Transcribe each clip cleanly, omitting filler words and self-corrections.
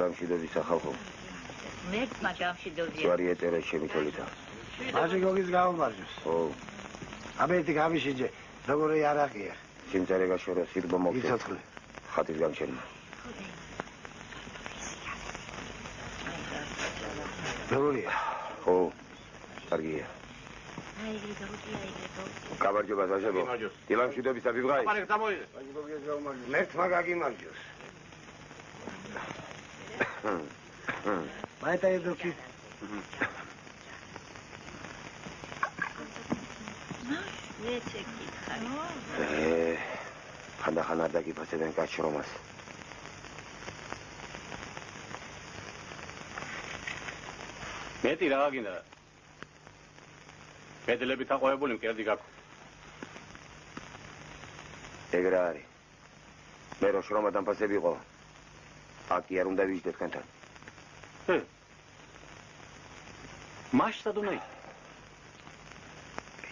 ილამშვიდობის სახალხო. მეც მაგამშვიდობია. ზვარი ეტერა შემითოლითა. მაჟიგოგის გაუმარჯოს. ო. აბეთი გამიშიჯე, როგორი არაყია. სიმწარე გაშორა სირბო მოგწე. იცოცხლე. ხათის გამჩენმა. როგორია? ო. კარგია. გამარჯობა ზაშებო. ილამშვიდობის აბიბღაი. აბარე გამოიღე. მაჟიგოგის გაუმარჯოს. მეც მაგაგიმარჯოს. მაიტა ედოქი. ხანდახან არ დაგიფასებენ კაცშრომას. მეტი რა გინდა? კედლები თაყვებული მკერდი გაქვს. ეგ რა არის? მე რო შრომა დამფასები იყო. აკი არ უნდა ვიждდე თქვენთან. მაშტად უნდა ის.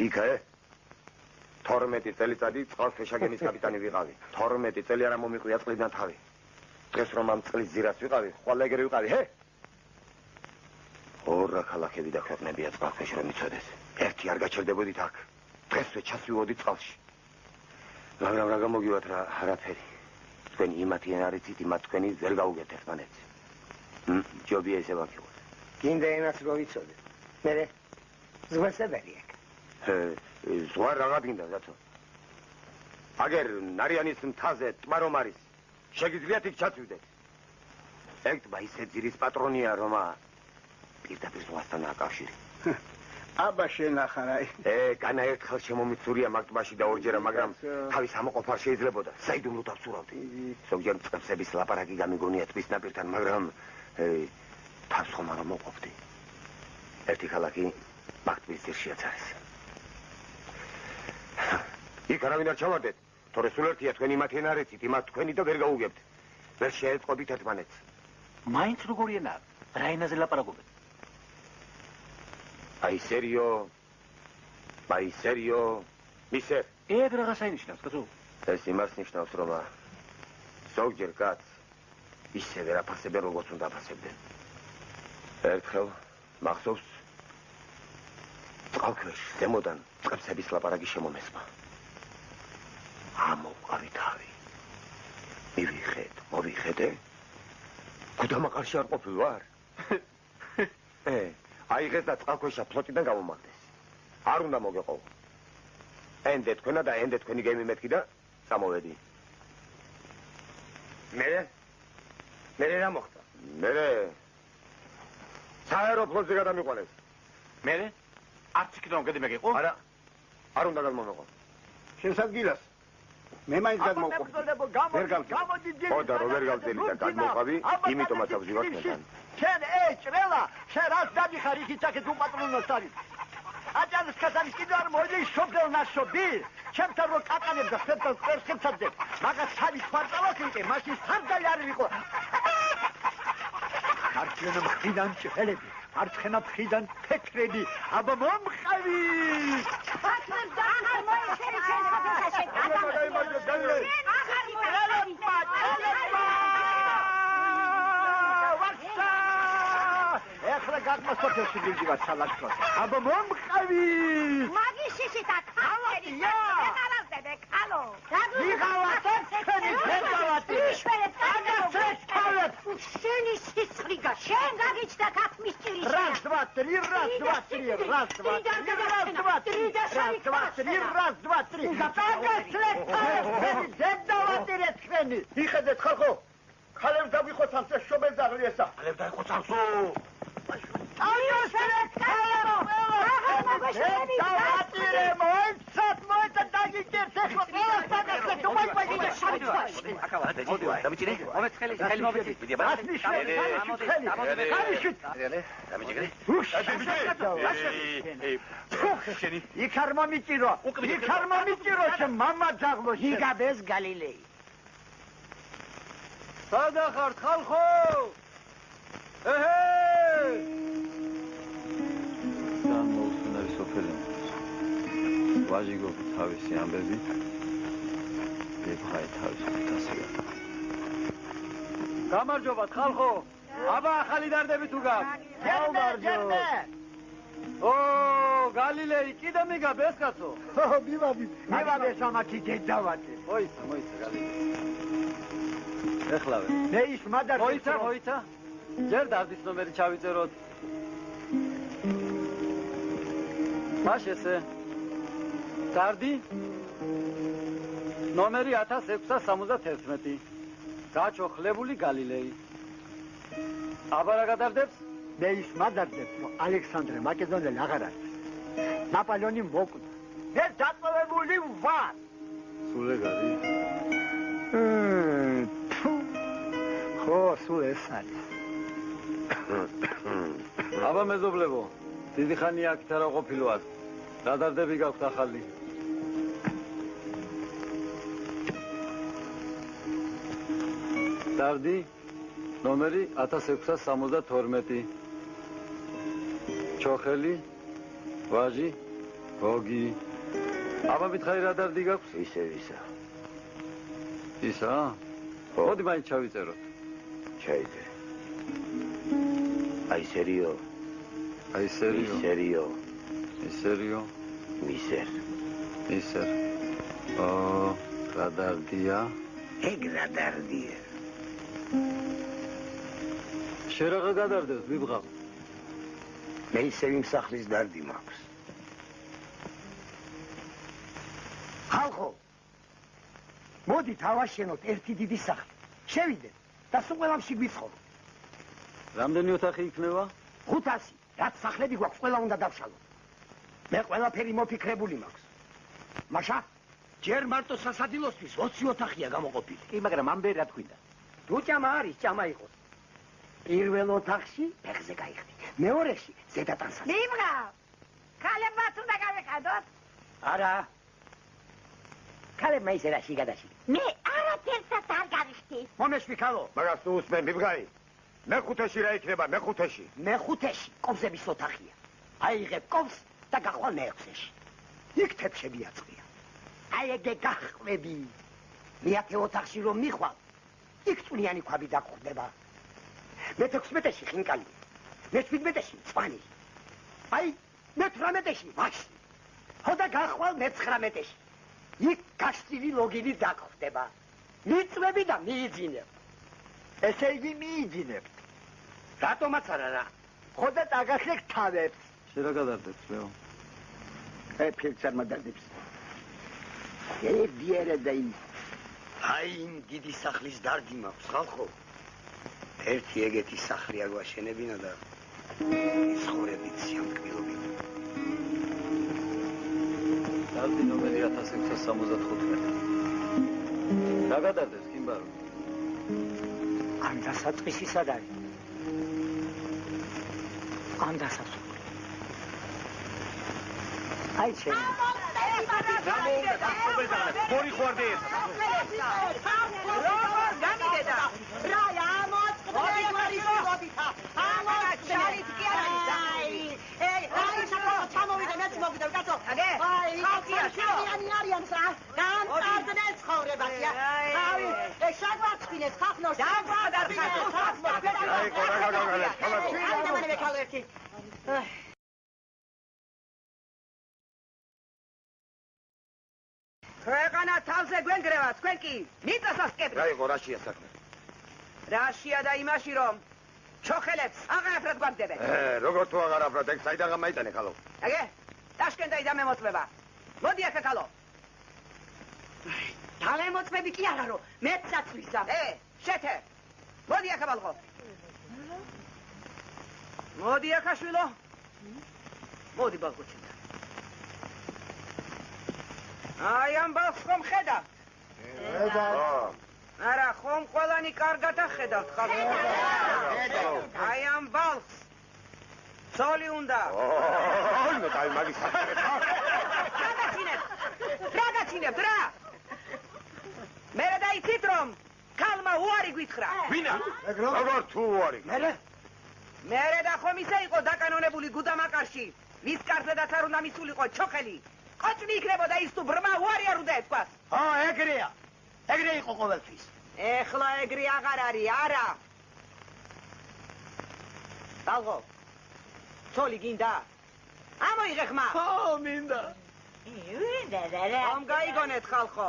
იქა 12 წელიწადი წყალქვეშაგენის კაპიტანი ვიყავი. 12 წელი არა მომიყვია წყლიდან თავი. დღეს რომ ამ წყლის ძირას ვიყავი, ხვალ ეგრე ვიყავი, ჰე? ორ ქალაქები და ქვეყნებია წყალქვეშ რომ იცოდეს. ერთი არ გაჩერდებოდით აქ. დღესვე ჩასვივოდი წყალში. მაგრამ რა გამოგივათ რა არაფერი. თქვენი იმათიან არიცით, იმათ თქვენი ვერ გაუგებთ ერთმანეთს. ჯობია ესე ვაქიოთ. გინდა იმას რო ვიცოდე. მერე ზღვასებერი აქ. ზღვა რაღაც გინდა ზათო. აგერ ნარიანის მთაზე ტბა რომ არის, შეგიძლიათ იქ ჩაწვიდეთ. ეგ ტბა ისე ძირის პატრონია რომ პირდაპირ ზღვასთან აკავშირი. აბა შენახარაი. განა ერთხელ შემომიცურია მაგ ტბაში და ორჯერა, მაგრამ თავის ამოყოფა შეიძლებოდა. საიდუმლო დავცურავდი. ზოგჯერ წყებსების ლაპარაკი გამიგონია ტბის ნაპირთან, მაგრამ თავს ხომ არ მოყოფდი. ერთი ქალაქი მაგ ტბის ძირშიაც არის. იქ არავინ არ ჩავარდეთ, თორე სულ ერთია თქვენი მათი ენარեցით, იმათ თქვენი და ვერ გაუგებთ. ვერ შეეწყობით ერთმანეთს. მაინც როგორი ენა? რა ენაზე ლაპარაკობენ? აი სერიო, მისერ. ეგ რაღაცა ინიშნავს, კაცო? ეს იმას ნიშნავს, რომ ზოგჯერ კაც ისე ვერ აფასებენ, როგორც უნდა აფასებდნენ. ერთხელ მახსოვს წყალქვეშ ზემოდან წყებსების ლაპარაკი შემომესმა. ამოყარი თავი. მივიხედე. გუდამაყარში არ ყოფილ ვარ. აიღეს და წყალქვეშა ფლოტიდან გამომაგდეს. არ უნდა მოგეყო. ენდე თქვენა და ენდე თქვენი გემიმეთქი და წამოვედი. მერე რა მოხდა? მერე საეროპლოზე გადამიყვანეს. მერე? არც იქიდან გედი მეგეყო? არა. არ უნდა გადმომეყო. შესადგილას. მე მაინც გადმოვყო. ვერ გავწევ. ხო და რო ვერ გავწევი და გადმოყავი, იმიტომაც ავზივარ თქვენთან. შენ ჭრელა, შენ რას დადიხარ იქით აქეთ უპატრონოს არის. აჭარის კაცანის კიდე არ მოიდი შობდელ ნაშობი. ჩემთან რო კაკანებს და ხეთთან წერხებსადებ. მაგას თავის ფარტალოს იყე, მაშინ სარდალი არ ვიყო. არჩენა მხრიდან ჭრელები, არჩენა მხრიდან ფექრები. აბა მომყავი. ეხლა გაგმოსოფელში გიჯიბათ სალაშქროს. აბა მომყავი. მაგის შიშით აკალოდი. ნარაზდე კალო. მიღავათ თქვენი ფერდავათი. შენი სიცხლიგა, შენ გაგიჩნდა გახმის ჭირი. Раз, два, три, раз, два, три, раз, два, три, раз, два, три, раз, два, три. დედავატირეთ თქვენი. იხედეთ ხალხო. ქალებს დაგვიხოცავთ ეს შობელს აღლიესა. ქალებს დაიხოცავსო. აიოსერეთ ქალო. დედავატირე მოიცათ მოიცა დაგიჭერთ ეხლა ყველას დაგახეთ მოიყვაიდე შავი. აკავა დამიჭირე. მომეც ხელი მომეც. იქ არ მომიჭირო, შენ მამა ძაღლო იგაბეს გალილეი. სადახართ ხალხო? გამოუსწრაფი სოფელი. ვაჟიგო თავისი ამბები. ებხაი თავის ფასია. გამარჯობათ ხალხო. აბა ახალი დარდები თუ გაქვს? გერმე. ო, გალილეი, კიდე მიგაბ ეს კაცო? მივაბე სამათი დედავატი. მოიცა, გალილეი. ეხლავე. მე ის მადარ. მოიცა. ჯერ დარდის ნომერი ჩავიწეროთ. მაშ ესე. დარდი ნომერი 1671. გაჩოხლებული გალილეი. აბა რა გადარდებს? მე ის მადარდებს, რომ ალექსანდრე მაკედონელი აღარ არის. ნაპოლეონი მოკვდა. მე დატოვებული ვარ. სულ ეგარი. ხო, სულ ეს არის. აბა მეზობლებო, დიდი ხანია აქ არა ყოფილვართ. რა დარდები გაქვთ ახალი? დარდი ნომერი 1672. ჩოხელი, ვაჟი, გოგი. აბა მითხარი რა დარდი გაქვს? ისა. ისა? მოდი მაინც ჩავიწეროთ. ჩაიწერე. აი სერიო. ისერიო. მისერ. რა დარდია? ეგ რა დარდია. შენ რა გადარდებს, ვიბღავ? მე ისევ იმ სახლის დარდი მაქვს. ხალხო, მოდით ავაშენოთ ერთი დიდი სახლი. შევიდეთ და სულ ყველამში გვიცხობთ. რამდენი ოთახი იქნება? 500. რაც სახლები გვაქვს, ყველა უნდა დავშალოთ. მე ყველაფერი მოფიქრებული მაქვს. მაშა, ჯერ მარტო სასადილოსთვის 20 ოთახია გამოყოფილი. კი, მაგრამ ამბე რა თქვინდა? თუ ჭამა არის, ჭამა იყოს. პირველ ოთახში ფეხზე გაიხდი. მეორეში ზედატანსა. მივღავ. ქალებმაც უნდა გავეხადოთ. არა. ქალებმა ისე რა შიგადაში. მე არაფერსაც არ გავიხდი. მომეშვი ქალო. მაგას თუ უსმენ, მიბღაი. მეხუთეში რა იქნება, მეხუთეში? მეხუთეში ყოფსების ოთახია. აიღებ ყოფს და გახვალ მეექვსეში. იქ თეფშები აწყვია. აი ეგე გახვები. მეათე ოთახში რომ მიხვალ, იქ წვნიანი ქვაბი დაგხვდება. მე-16-ში ხინკალი. მე-17-ში მწვანი. აი, მე-18-ში ვაშლი. ხო და გახვალ მე-19-ში. იქ გაშლილი ლოგინი დაგხვდება. მიწვები და მიიძინებ. ესე იგი მიიძინებ. რატომაც არა რა. ხო და დაგახლეკ თავებს. შენ რა გადარდებს, ლეო? ფიქრს არ მადარდებს. ებიერე და ის. აი იმ დიდი სახლის დარდი მაქვს, ხალხო. ერთი ეგეთი სახლი აგვაშენებინა და ცხოვრებით სიამკბილობით. დარდი ნომერი 1675. რა გადარდებს, კიმბარო? ამ დასაწყისი სად არის? ამ დასასრული. აი შენ. ხორი ხوارდე ეს. როგორ გამიდედა? რა ამოწ ქვეყანა თავზე გვენგრევა, თქვენ კი მიწასასკებთ. რა იყო რაშია საქმე? რაშია და იმაში რომ ჩოხელებს აღარაფრად გვამდებენ. როგორ თუ აღარაფრად, ეგ საიდან გამაიტანე ხალო? აგე, ტაშკენტაიდან მემოწმება. მოდი აქ ხალო. დამემოწმები კი არა რომ მეცაც ვიზამ. შეთე. მოდი აქ ბალღო. მოდი აქ შვილო. მოდი ბალღო ჩინდა. აი ამ ბალხს ხომ ხედავ? არა, ხომ ყველანი კარგად ახედავთ ხალხო? აი ამ ბალხს ცოლი უნდა. ნუ დაი მაგის ხარ. რა დაცინებთ რა? მე დაიცით რომ ქალმა უარი გვითხრა. ვინა? როგორ თუ უარი? მე და ხომ ისე იყო დაკანონებული გუდამაკარში, ვის კარზედაც არ უნდა მისულიყო ჩოხელი. კოჭმი იქნებოდა ის თუ ბრმა უარი არ უნდა ეთქვას. ეგრეა. ეგრე იყო ყოველთვის. ეხლა ეგრე აღარ არის, არა. ხალხო ცოლი გინდა ამოიღე ხმა მინდა ამ გაიგონეთ ხალხო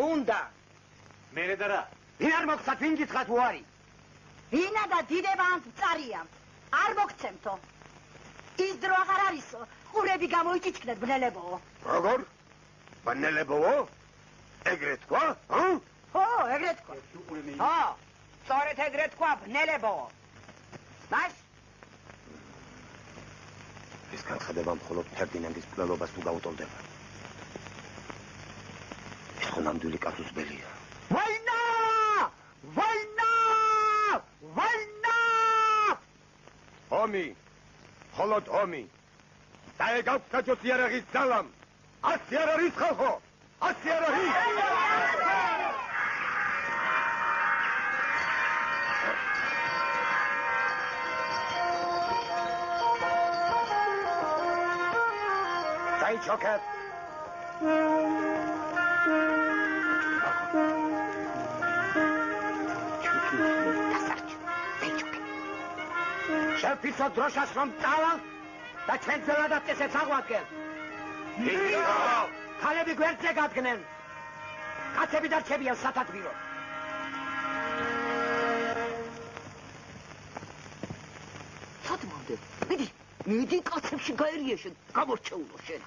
უნდა მერე და რა ვინ არ მოგცათ ვინ გითხრათ უარი ვინა და დიდება ამ წარია არ მოგცემთო ის დრო აღარ არისო ყურები გამოიჭიჭკნეთ ბნელებო როგორ ბნელებო ეგრე თქვა ხო ეგრე თქვა ხო სწორედ ეგრე თქვა ბნელებო მას ეს განხდება მხოლოდ ფერდინანდის მკვლელობას თუ გაუტოლდება ეს ხო ნამდვილი კაცუსბელია ვაინა ომი მხოლოდ ომი დაეგავთ საჯოს იარაღის ძალამ ასე არ არის ხალხო ასე არ არის ჩოკეთ შევფიცო დროშას რომ წავალ და ჩვენ ძელადაც ესეც აღვადგენ ქალები გვერდზე გადგნენ კაცები დარჩებიან სათათბირო სათმამდე მიდი კაცებში გაერია შენ გამორჩეულო შენ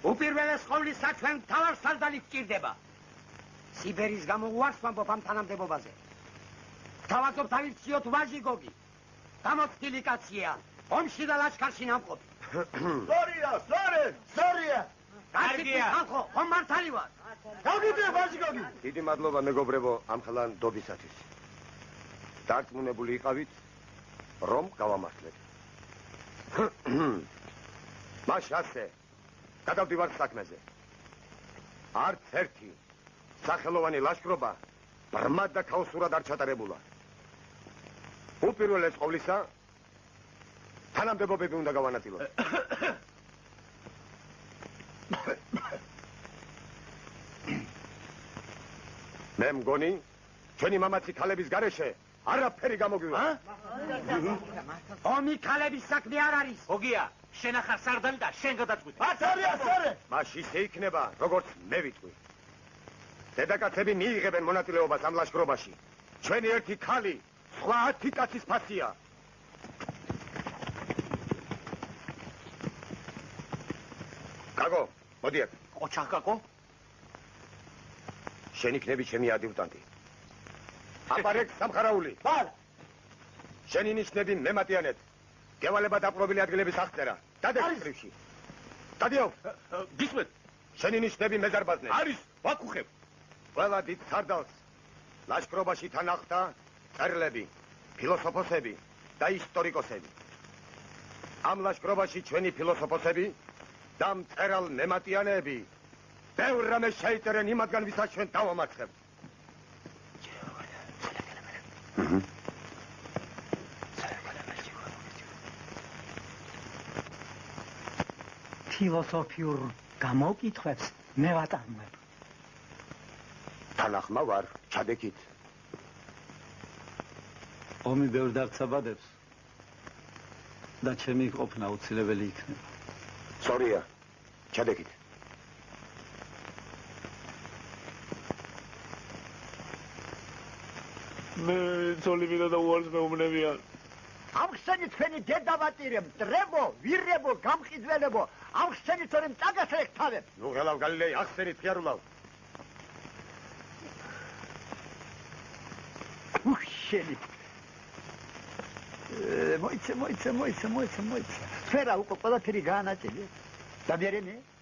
უპირველეს ყოვლისა ჩვენ მთავარსარდალი გვჭირდება სიბერის გამო უარს ვამბობ ამ თანამდებობაზე თავაზობთ ავირჩიოთ ვაჟი გოგი გამოცდილი კაცია ომში და ლაშქარში ნამყოფი ზორია კარგია ხალხო ხომ მართალი ვარ გავიგე ვაჟი გოგი დიდი მადლობა მეგობრებო ამ ხელან დობისათვის დარწმუნებული იყავით რომ გავამართლეთ მას ასე გადავდივართ საქმეზე არც ერთი სახელოვანი ლაშქრობა ბრმად და ქაოსურად არ ჩატარებულა უპირველეს ყოვლისა თანამდებობები უნდა გავანაწილოთ მე მგონი ჩვენი მამაცი ქალების გარეშე არაფერი გამოგვივა ომი ქალების საქმე არ არის გოგია შენ ახარ სარდალი და შენ გადაწყვიტე მას ისე იქნება როგორც მე ვიტყვი დედაკაცები მიიღებენ მონაწილეობას ამ ლაშქრობაში ჩვენი ერთი ქალი სხვა 10 კაცის ფასია კაგო მოდი აქ ყოჩა კაკო შენ იქნები ჩემი ადიუტანტი აპარეკ სამხარაული ბალ შენი ნიშნები მემატიანეთ გევალება დაპყრობილი ადგილების აღწერა დადექრივში დადიო გისმენთ შენი ნიშნები მეზარბაზნე არის ვაკუხებ ყველა დიდ სარდალს ლაშქრობაში თან ახდა წერლები ფილოსოფოსები და ისტორიკოსები ამ ლაშქრობაში ჩვენი ფილოსოფოსები და მწერალ მემატიანეები ბევრ რამეს შეიწერენ იმათგან ვისაც ჩვენ დავამარცხებთ ფილოსოფიურ გამოკითხვებს მე ვატარებ თანახმა ვარ ჩადექით ომი ბევრ დარწაბადებს და ჩემი ყოფნა აუცილებელი იქნება სორია ჩადექით მე ცოლი მინდა და უარს მეუბნებიან ამხსენი თქვენი დედავატირე მტრებო ვირებო გამყიდველებო ამხსენი თორემ წაგასრეკ თავებ ნუ ღელავ გალილეი ახსენით ხიარულავ უშენი მოიცა ფერა უკვე ყველაფერი გაანაწილე და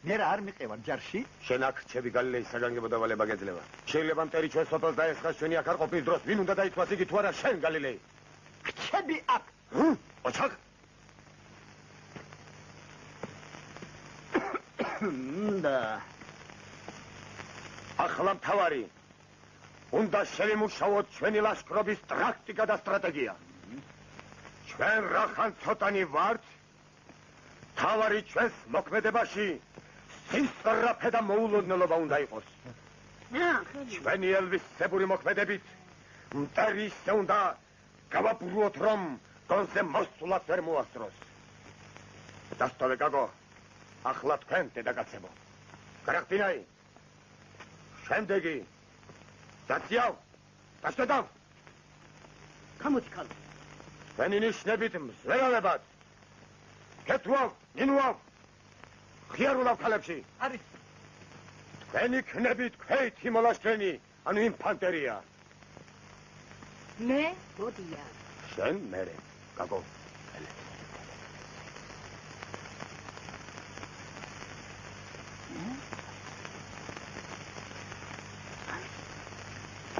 მე არ მიყევარ ჯარში შენ აქ რჩები გალილეის საგანგებო დავალება გეძლევა შეიძლება მტერი ჩვენ სოფელს დაესხას ჩვენი აქ არ ყოფნის დროს ვინ უნდა დაიცვას იგი თუ არა შენ გალილეი რჩები აქ ოჩაკ და ახლა მთავარი უნდა შევიმუშაოთ ჩვენი ლაშქრობის ტაქტიკა და სტრატეგია ჩვენ რახან ცოტანი ვართ მთავარი ჩვენს მოქმედებაში სისწრაფე და მოულოდნელობა უნდა იყოს ჩვენი ელვისებური მოქმედებით მტერი ისე უნდა გავაბრუოთ რომ გონზე მოსვლას ვერ მოასწროს. დასტოვე გაგო, ახლა თქვენ დედაკაცებო. გარახტინაი. შემდეგი. დაციავ. დასტედავ. გამოდი ქალო. თქვენი ნიშნებით მზვერალებად. კეთვავ, ნინუავ. ხიარულავ ქალებში. არის. თქვენი ქნებით ქვეითი მოლაშქრენი, ანუ ინფანტერია. მე გოდია. შენ მერე, გაგო.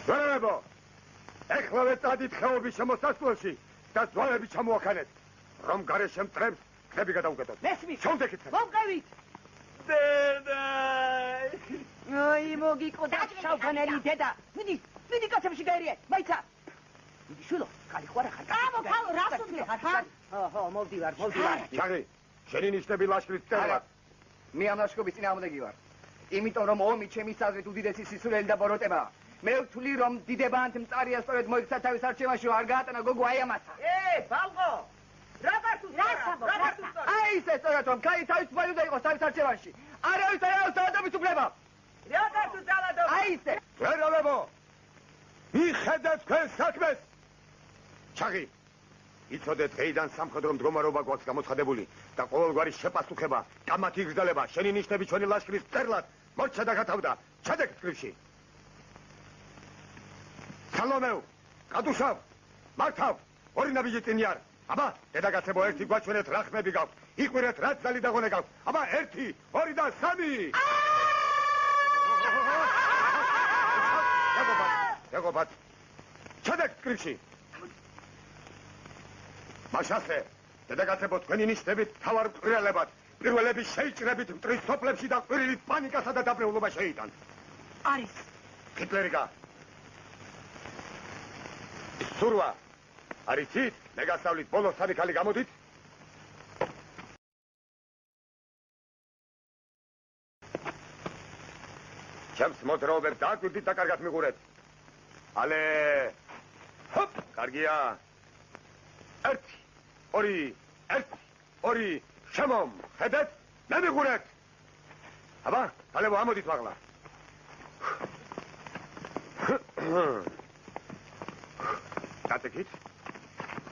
ვერებო, ეხლავე წადით ხეობის შემოსასვლელში და ძვალები ჩამოაყენეთ, რომ გარეშე მტრებს ხები გადაუკეთოთ. მესმის. ჩავდექით. მომყევით. დედა. აი მოგიკოდა შავქანელი დედა. მიდი კაცებში გაერიე, მაიცა. მიდი შულო, ხალი ხوار ხარ. კამო, კამო, რას უძლებარ, ხა? ხო, მოვდივარ. ჩაღი, შენი ნიშნები ლაშქრის წერლად. მე ამ ლაშქრობის წინააღმდეგი ვარ. იმიტომ რომ ომი ჩემი საზრით უდიდესი სისულელი და ბოროტებაა. მე ვთვლი რომ დიდებანთ მწარია სწორედ მოიქცა თავის არჩევანში არ გაატანა გოგო აი ამასა. ბალღო. რა აი ისე სწორად რომ კაი თავის ბოლო და იყოს თავის არჩევანში. არავის არ აქვს ძალადობის უფლება. რა გასულ ძალადობის? აი ისე. ვერალებო, მიხედეთ თქვენ საქმეს. ჩაღი, იცოდეთ დღეიდან სამხედრო მდგომარეობა გვაქვს გამოცხადებული და ყოველგვარი შეპასუხება, კამათი გრძელება, შენი ნიშნები ჩვენი ლაშქრის წერლად მორჩა და გათავდა. ჩადეკ ტკრივში. სალომევ, კადუშავ, მართავ, ორი ნაბიჯი წინი არ. აბა, დედაკაცებო, ერთი გვაჩვენეთ რა ხმები გაქვთ. იყვირეთ რა ძალი და ღონე გაქვთ. აბა, 1, 2 და 3. გოგობათ. ჩადეკ ტკრივში. მაშასე, დედაკაცებო, თქვენი ნიშნებით თავარ მკვლელებად, პირველები შეიჭრებით მტრის სოფლებში და ყვირილით პანიკასა და დაბრეულობა შეიტანთ. არის. ჰიტლერიკა. სურვა. არიცით, მე გასავლით ბოლოს სამი ქალი გამოდით. ჩემს მოძრაობებს დააკვირდით და კარგად მიყურეთ. ალე. ჰოპ, კარგია. 1, 2, 1, 2, შემომ, ხედეთ, მე მიყურეთ. აბა, ქალებო, ამოდით მაღლა. დაწეკით.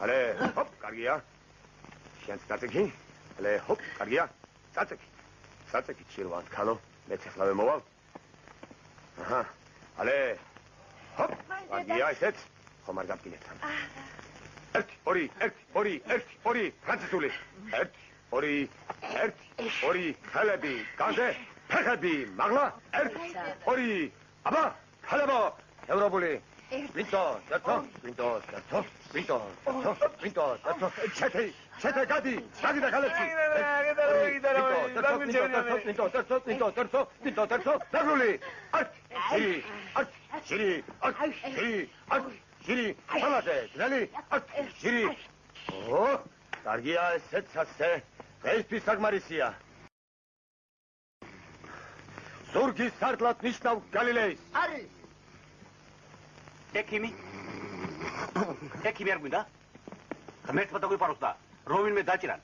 ალე, ჰოპ, კარგია. შენც დაწეკი. ალე, ჰოპ, კარგია. დაწეკით. დაწეკით შირვანთ ქალო, მეც ახლავე მოვალ. აჰა. ალე. ჰოპ, კარგია ესეც. ხომ არ გაფრინეთ. 1, 2, 1, 2, 1, 2, ფრანცისული. 1, 2, 1, 2, ქალები, განზე, ფეხები, მაღლა. 1, 2, აბა, ქალებო, ევროპული. ვინტო, ჩეთე, გადი და ხალებში. ჟირი, ხალაზე, ძნელი, ჟირი. ო, კარგია ესეც ასე, დღეისთვის საკმარისია. ზურგის სარდლად ნიშნავ გალილეის. არის. ექიმი არ გვინდა? ღმერთმა დაგვიპაროს და რომინმე დაჭირან.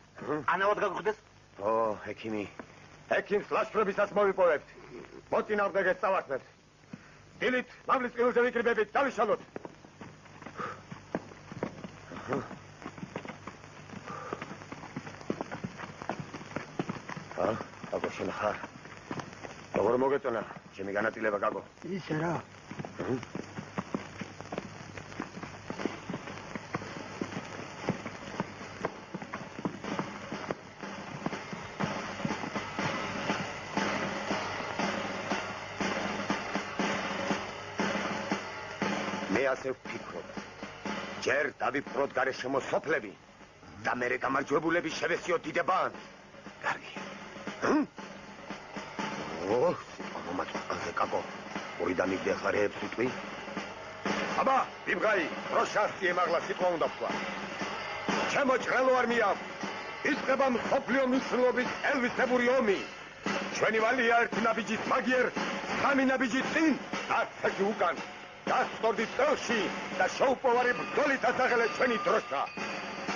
ანავად გაგხვდეს? ო, ექიმი. ექიმს ლაშქრობისას მოვიპოვებთ. მოწინააღმდეგეს წავართმევთ. დილით მამლის ყილზე ვიკრიბებით, დავიშალოთ. გაგო, შენ ხარ. როგორ მოგეწონა ჩემი განაწილება, გაგო? ისე რა. მე ასე ვფიქრობ. ჯერ დავიფროთ გარეშემო სოფლები და მერე გამარჯვებულები შევესიოთ დიდებანს. კარგი. ო, მომაწონზე კაკო. ორი დამიგდე ახლა რეებს ვიტყვი. აბა, ვიბღაი, როშასტი ემაღლა სიტყვა უნდა ვთქვა. ჩემო ჭრელო არმია, იწყება მსოფლიო მნიშვნელობის ელვისებური ომი. ჩვენი ვალია ერთი ნაბიჯის მაგიერ, 3 ნაბიჯი წინ და 6 უკან. დასწორდით წელში და შოუპოვარი ბრძოლით ასაღელეთ ჩვენი დროშა.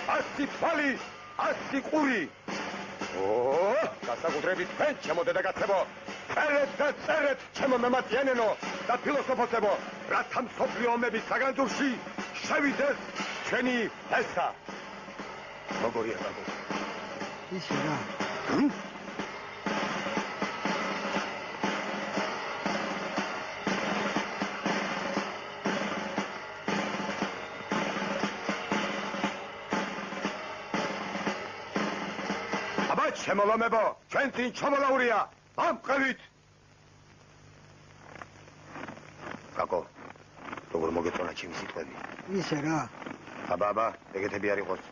100 თვალი, 100 ყური. გასაკუთრებით თქვენ, ჩემო დედაკაცებო, წერეთ და წერეთ, ჩემო მემატიანენო და ფილოსოფოსებო, რათა მსოფლიო ომების საგანძურში შევიდეს ჩვენი ესა. როგორია გაგო? ისე რა. შემოლომებო, ჩვენ წინ ჩამოლაურია, ამყევით. გაკო, როგორ მოგეწონა ჩემი სიტყვები? ისე რა. აბა, ეგეთები არ იყოს.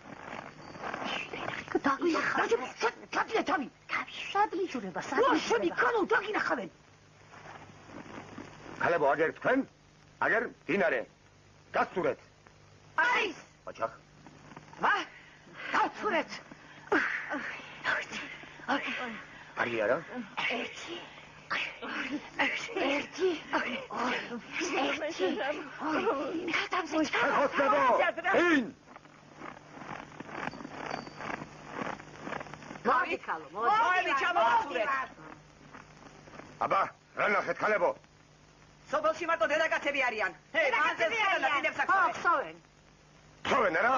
დაგინახავენ. თავი. შადლი ჯურება, შენი კანო დაგინახავენ. ქალებო, აგერ თქვენ? აგერ დინარე. გასწურეთ. არის. ოჩახ. გასწურეთ. არის არა? ერთი. ხოსებო, ინ! მოვიქალო, ჩამოვასურეთ. აბა, რა ნახეთ ქალებო? სოფელში მარტო დედაკაცები არიან. მანძილს ყველა დინებს აქვს. ხსოვენ. ხსოვენ რა?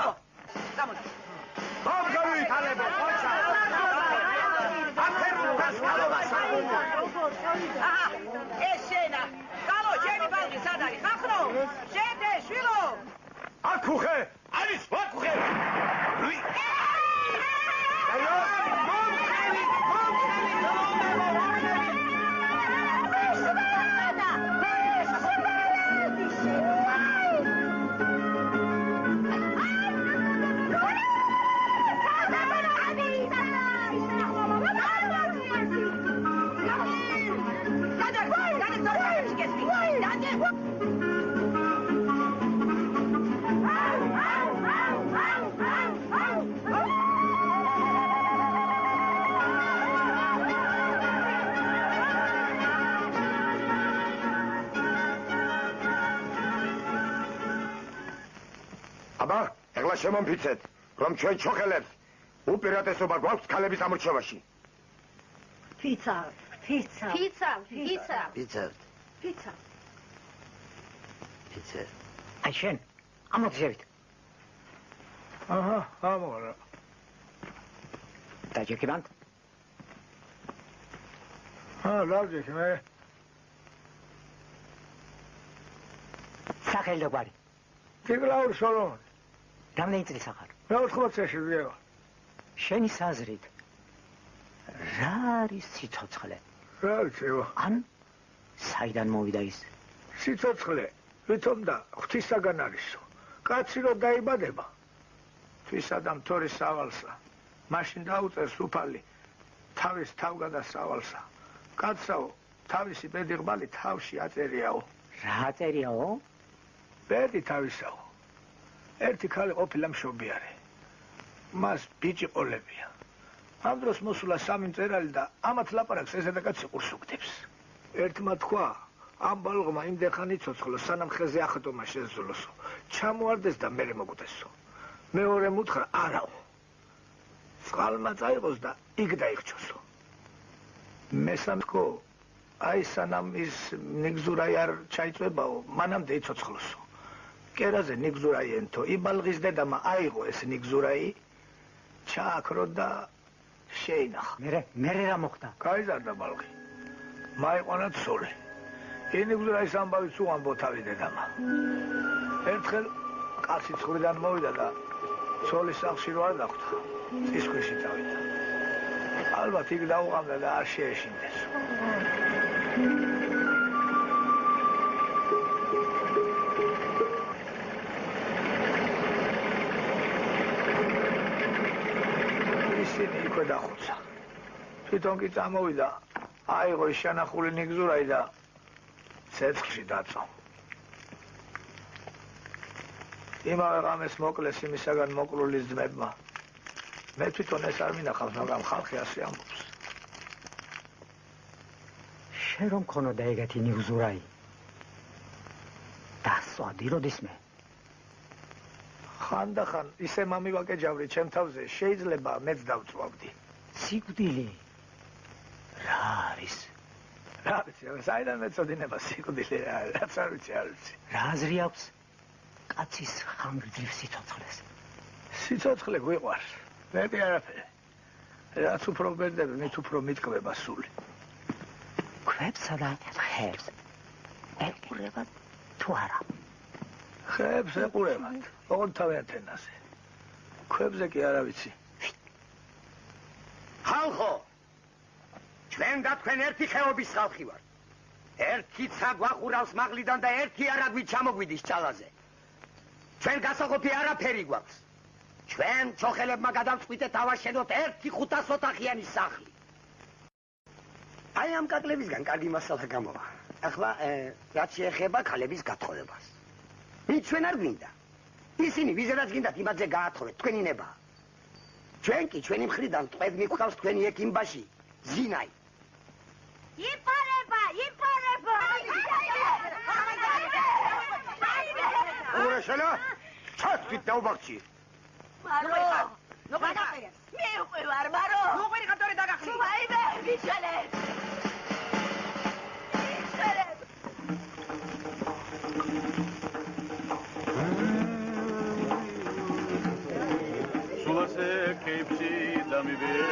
გამოდი. გამგავით ქალებო, ხოცა. ესენა, კალო, ჩემი ბალღი სად არის? ხახრო, შენდე, შვილო. აქუხე, არის ვაკუხე. აბა, ეხლა შემომფიცეთ, რომ ჩვენ ჩოხელებს უპირატესობა გვაქვს ქალების ამორჩევაში. ფიცავ. აი შენ, ამოძევით. ამოღარა. დაჯექებანთ? დავჯექი მე. სახელი და გვარი. ტიგლაურ სოლომონი. რამდენი წლის ახარ? მე 80-ში ვიყავ. შენი საზრით რა არის სიცოცხლე? რა ვიცეო. ან საიდან მოვიდა ის? სიცოცხლე ვითომ და ღვთისაგან არისო. კაცი რო დაიბადება თვისა და მთვარის სავალსა, მაშინ დაუწერს უფალი თავის თავგადასავალსა. კაცსაო, თავისი ბედიღბალი თავში აწერიაო. რა აწერიაო? ბედი თავისაო. ერთი ქალი ყოფილა მშობიარე. მას ბიჭი ყოლებია. ამ დროს მოსულა სამი მწერალი და ამათ ლაპარაკს ეს დედაკაცი ყურს უგდებს. ერთმა თქვა, ამ ბალღმა იმდენხანი იცოცხლო, სანამ ხეზე ახატომა შეძლოსო. ჩამოარდეს და მერე მოგვდესო. მეორემ უთხრა, არაო. წყალმა წაიღოს და იქ დაიხჩოსო. მესამე თქო, აი სანამ ის ნიგზურაი არ ჩაიწვებაო, მანამდე იცოცხლოსო. კერაზე ნიგზურაი ენთო, იბალღის დედამა აიღო ეს ნიგზურაი, ჩააქრო და შეინახა. მერე რა მოხდა? გაიზარდა ბალღი. მაიყვანა ცოლი. ინიგზურაის ამბავიც უამბო თავი დედამა. ერთხელ კაცი ცხრიდან მოვიდა და ცოლის სახლში რო არ დახვდა, წისქვეში წავიდა. ალბათ იქ დაუღამდა და არ შეეშინდეს. ისინი იქვე დახუცა. თვითონ კი წამოვიდა, აიღო ის შანახული ნიგზურაი და ცეცხლში დაწვა. იმავე ღამეს მოკლეს იმისაგან მოკლულის ძმებმა. მე თვითონ ეს არ მინახავს, მაგრამ ხალხი ასე ამბობს. შენ რომ ქონოდა ეგეთი ნიგზურაი? დასვადი როდისმე? ხანდახან ისე მამივაკეჯავრი ჩემ თავზე, შეიძლება მეც დავწვავდი. სიკვდილი. რა არის? რა ვიცი, საიდან მეწოდინება სიკვდილი, რაც არ ვიცი, არ ვიცი. რა აზრი აქვს კაცის ხანგრძლივ სიცოცხლეს? სიცოცხლე გვიყვარს, მეტი არაფერი. რაც უფრო ბერდები, მით უფრო მიტკბება სული. ქვებსა და ხეებს ეყურებათ თუ არა? ხეებს ეყურებათ, ოღონდ თავიანთ ენაზე. ქვებზე კი არა ვიცი. ხალხო, ჩვენ და თქვენ ერთი ხეობის ხალხი ვართ. ერთი ცა გვახურავს მაღლიდან და ერთი არაგვით ჩამოგვიდის ჭალაზე. ჩვენ გასაყოფი არაფერი გვაქვს. ჩვენ ჩოხელებმა გადავწყვიტეთ ავაშენოთ ერთი 500 ოთახიანი სახლი. აი ამ კაკლებისგან კარგი მასალა გამოვა. ახლა რაც შეეხება ქალების გათხოვებას. ვინ ჩვენ არ გვინდა. ისინი ვიზედაც გინდათ იმაზე გაათხოვეთ, თქვენი ნება. ჩვენ კი ჩვენი მხრიდან ტყვედ მიგვყავს თქვენი ექიმბაში, ზინაი. იპარება! ურაშელა, ჩასვით დაუბახჩი. მარო! ნუ გადაყერე. მე უკვე ვარ, მარო! ნუ ყვირი ხატორი დაგახლი. ვაიმე, ვიჩელე! სულასე კეიფში დამიბერი.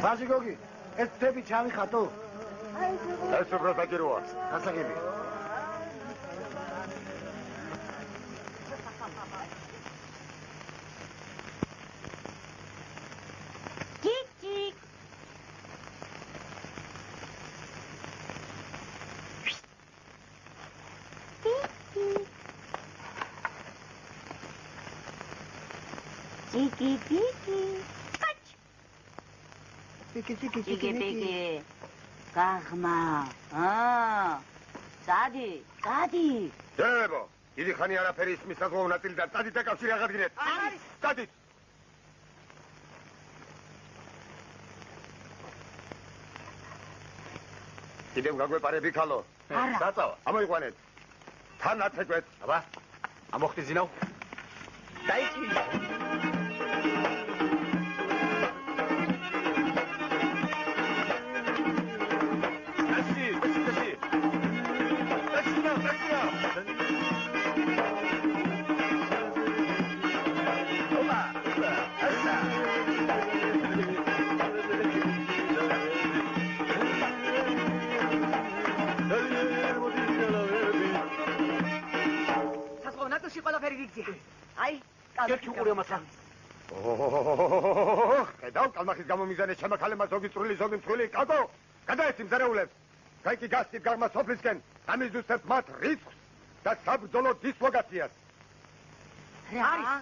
ბაჟი გოგი, ეს თები ჩამიხატო? ეს უფრო დაგიროა. გასაგები. Tiki. Gagma. Zadi. დებო, დიდი ხანი არაფერი ისმის საზღვაო ნაწილი და წადით და კავშირი აღადგინეთ. წადით. კიდევ გაგვეპარები ქალო. დაწავა. ამოიყვანეთ. თან ათეკვეთ. აბა, ამოხტი ზინავ. დაიჭი. ერთი უყურე მასა. ხედავ, კალმახის გამომიზანე შემაქალებმა ზოგი წვრილი, ზოგი მწვრილი. კაკო, გადაეცი მზარეულებს. გაიკი გასწით გაღმა სოფლისკენ, ამიზუსტებთ მათ რიცხვს და საბრძოლო დისლოკაციას. რა?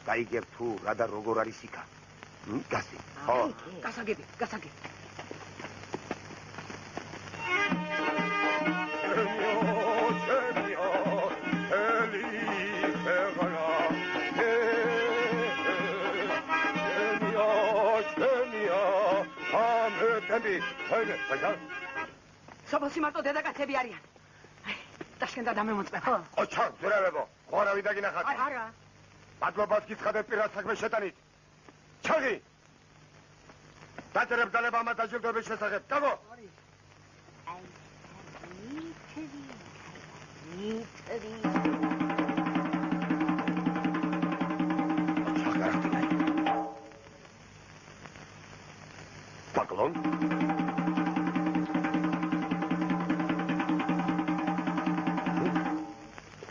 გაიგებ თუ რა და როგორ არის იქა. გასი. ხო. გასაგები. სოფელში მარტო დედაკაცები არიან. ტაშკენტა დამემოწმება. ოჩა, ძურელებო, ხო არავინ დაგინახათ? არა. მადლობას გიცხადებ პირად საქმე შეტანით. ჩაღი! დაწერებ ძალება ამ დაჯილდოების შესახებ. კაგო! Поклон.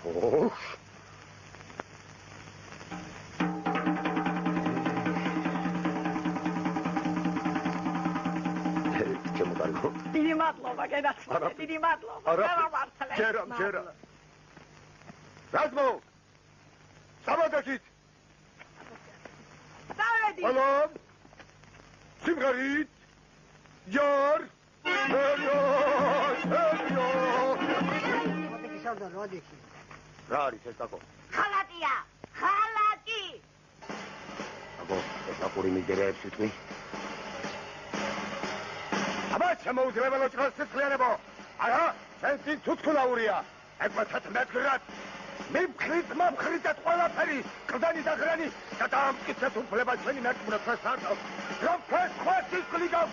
Ох. მადლობა გენაცვალე, დიდი მადლობა. ჯერა. რაზმო? საბადაკით. დავედი. ალო. სიმღერით. ჯარ. რა არის ეს კაკო? ხალატია, ხალატი. კაკო, ეს აკური მიგერებს უთმი. აბა, შემოუძლებელო ჭროსცლიანებო. არა, შენში თუთქულაურია. ეკваცად მედგრად. მიფხრით მომხრითად ყველაფერი, ყდანი და ღრანი და დაამტკიცეთ უფლება ჩვენი მეკმროთას არტავს. რომ ფეს ხვასის კლიგავ,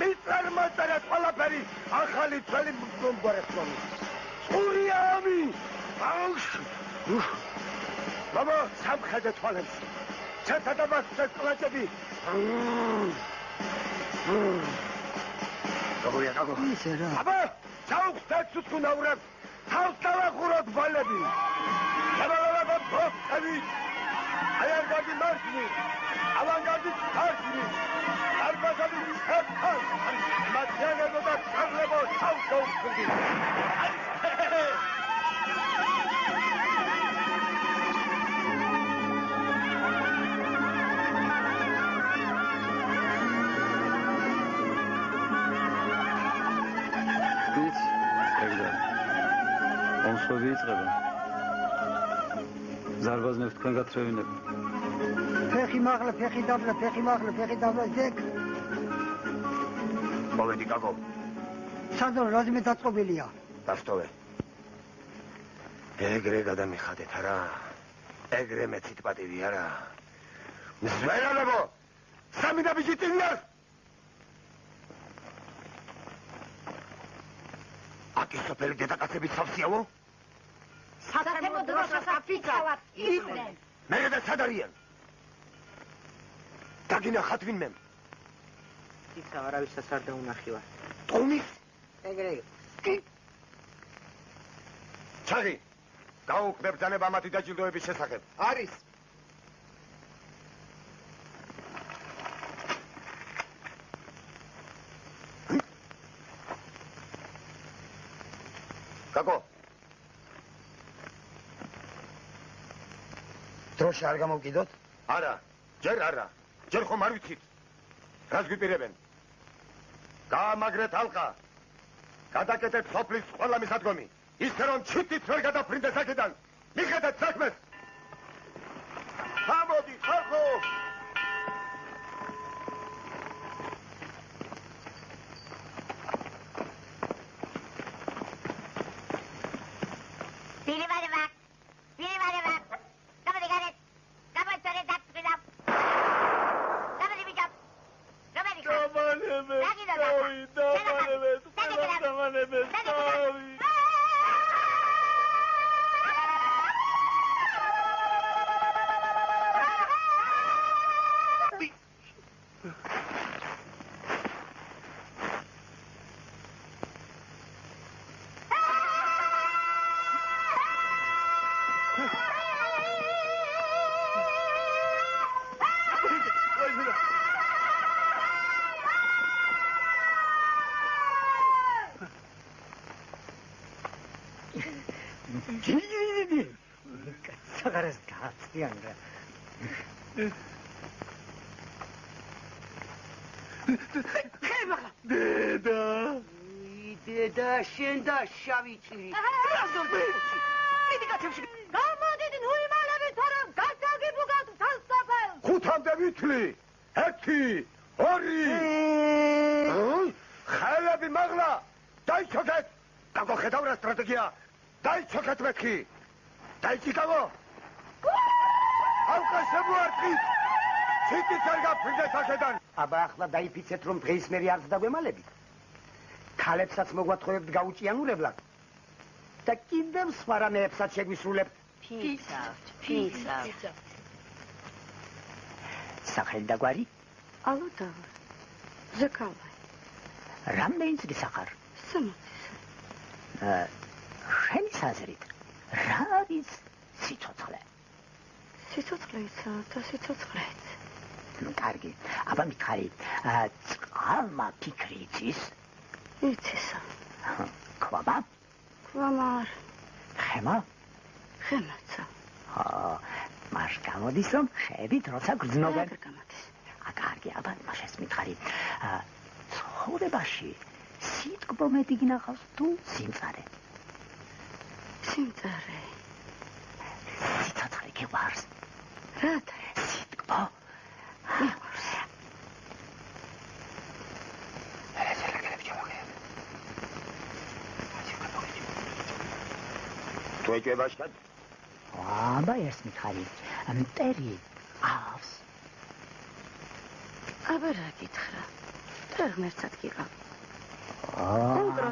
მიწარმოწერეთ ყველაფერი, ახალი ძველი მომგვარესმომი. წყურია ამი! Mama, სამხედრო თვალებს. ჩათადაბას წესკლაჭები. როგორია კაკო? ისე რა. აბა, ჩაუხდეთ თუთქუნაურებს. თავს დავახუროთ ბალები. შემოვალება ბოქები. აიარგადი მარშნი. ავანგარდი მარშნი. არბაზები ხერხან. მათიანებო და კარლებო თავს დაუხდი. ომსვები იწყება. ზარბაზნებს თქვენ გათრევინებ. ფეხი მაღლა, ფეხი დაბლა, ზეკ. მოვედი კაკო. სადო რაზმე დაწყობილია. დასტოვე. ეგრე გადამიხადეთ არა. ეგრე მეცით პატივი არა. მზვერალებო! სამი და ბიჭი წინიას! აკისოფელი დედაკაცების სავსიავო? საფრთხე დროშას აფიცავად იყვნენ. მერე და სად არიან? დაგინახათ ვინმემ? ისა არავისაც არ დაუნახივა. ტომის? ეგრე. ჩაღი, გაუქმებ ბრძანება მათი დაჯილდოების შესახებ. არის. კაკო. დროშა არ გამოვკიდოთ? არა, ჯერ არა. ჯერ ხომ არ ვიცით. რას გვიპირებენ? გაამაგრეთ ალყა. გადაკეთეთ სოფლის ყველა მისადგომი. ისე რომ ჩიტით ვერ გადაფრინდეს აქედან. მიხედეთ საქმეს. გამოდი, ხალხო! საგარეს გაციანდა. დედა, შენ და შავი ჭირი. მიდი კაცებში. გამოდით ნუ იმალებით, თორემ გასაგებუგად თასაფელს. ხუთამდე ვითვლი. 1, 2. ხალები მაღლა. დაიჩოქეთ. გაგოხედავ რა სტრატეგია. დაიჩოქეთ მეთქი. დაიჩიკავო. ალყა შემოარტყით. ჩიტით არ გაფრინდეთ აქედან. აბა ახლა დაიფიცეთ რომ დღის მერი არც დაგვემალებით. ქალებსაც მოგვათხოვებთ გაუჭიანურებლად. და კიდევ სხვა რამეებსაც შეგვისრულებთ. ფიცავთ. სახელი და გვარი? ალოდავა. ზეკავაი. რამდენი წელი სახარ? 60. შენი საზრით რა არის სიცოცხლე? სიცოცხლეც და სიცოცხლეც. კარგი, აბა მითხარი, წყალმა ფიქრი იცის? იცის. ქვაბა? ქვამარ. ხემა? ხემაცა. მას გამოდის რომ ხებით როცა გრძნობენ. რა გამოდის? კარგი, აბა მაშას მითხარი. ცხოვრებაში სიტყვა მეტი გინახავს თუ სიმწარე? სიმწარე. სიცოცხლე გიყვარს? რატო? სიტყვა. მიყვარს. თუ ეჭვებაშად? აბა ეს მითხარი. მტერი ავს. აბა რა გითხრა? დღერღმერთად გიყავ.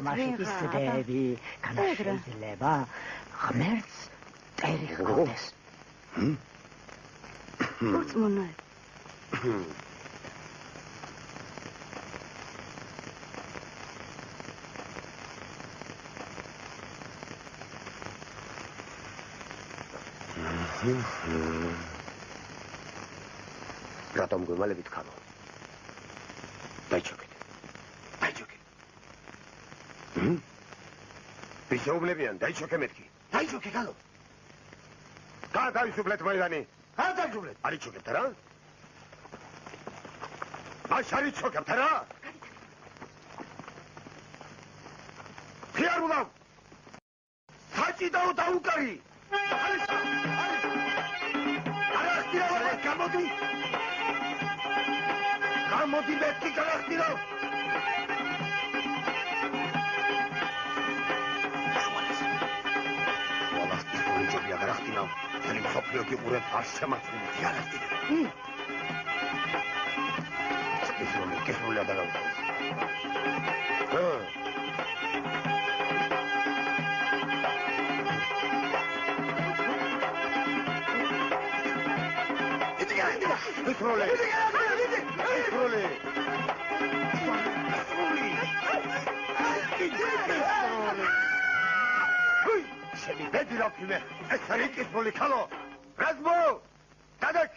მაშინ ისდები, განაშეძლება ღმერთს მტერი ხავდეს. ურწმუნოა. რატომ გვემალებით ხალო? დაიჩოქეთ. ვისეუბნებიან, დაიჩოქე მეთქი. დაიჩოქე ხალო. გათავისუფლეთ მოედანი. გადაგჯულეთ. არიჩოქებთ რა? მას არიჩოქებთ რა? ფიარულავ! საჭიდაო დაუკარი! არახტირავ, გამოდი! გამოდი მეთქი გარახტირავ! Tălim sopliu că urât așa mă frumos. Ia la tine. Scrisul le-a dat la uite. Scrisule. შენი ბედი რა ფიმე ეს არის კისმული ხალო რაზმო დადაკ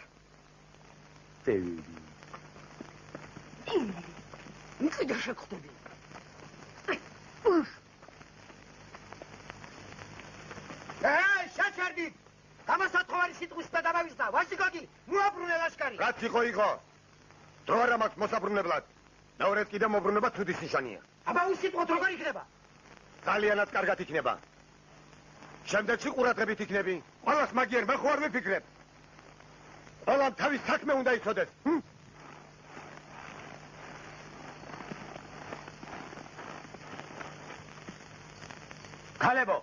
მიწი შეგხვდები შაჩარდი გამოსათხოვარი სიტყვის და დამავისდა ვაშიკოგი მოაბრუნე ლაშკარი რაც იყო დრო არ მაქვს მოსაბრუნებლად მეორედ კიდე მოbrunება თუდის ნიშანია აბა უსიტყვოდ როგორ იქნება ძალიანაც კარგად იქნება შემდეგში ყურადღებით იქნები. ყველას მაგიერ მე ხო არ ვიფიქრებ. ყველამ თავის საქმე უნდა იცოდეს. ქალებო.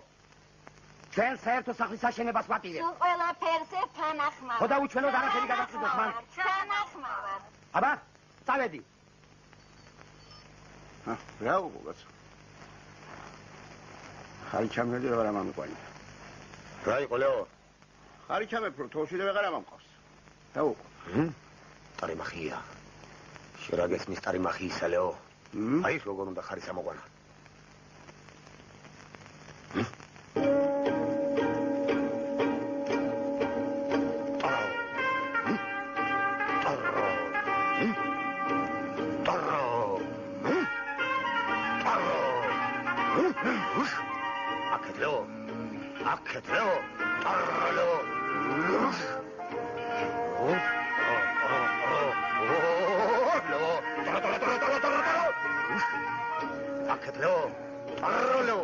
ჩვენ საერთო სახლის აშენებას ვაპირებთ. თუ ყველაფერზე თანახმავ. ხო და უჩვენოთ არაფერი გადაწყვიტოს მან. თანახმავ. აბა, წავედი. რა უყურებს? ხარი ჩამგედი რა მომიყვანი. რა იყო ლეო? ხარი ჩამეფრო თოში და ვეღარ ამამყავს. და უყო. ტარიმახია. შერაგეს მის ტარიმახიისა ლეო. აი როგორ უნდა ხარი სამოყვანა. Aketlo, tarlo. Aketlo, tarlo.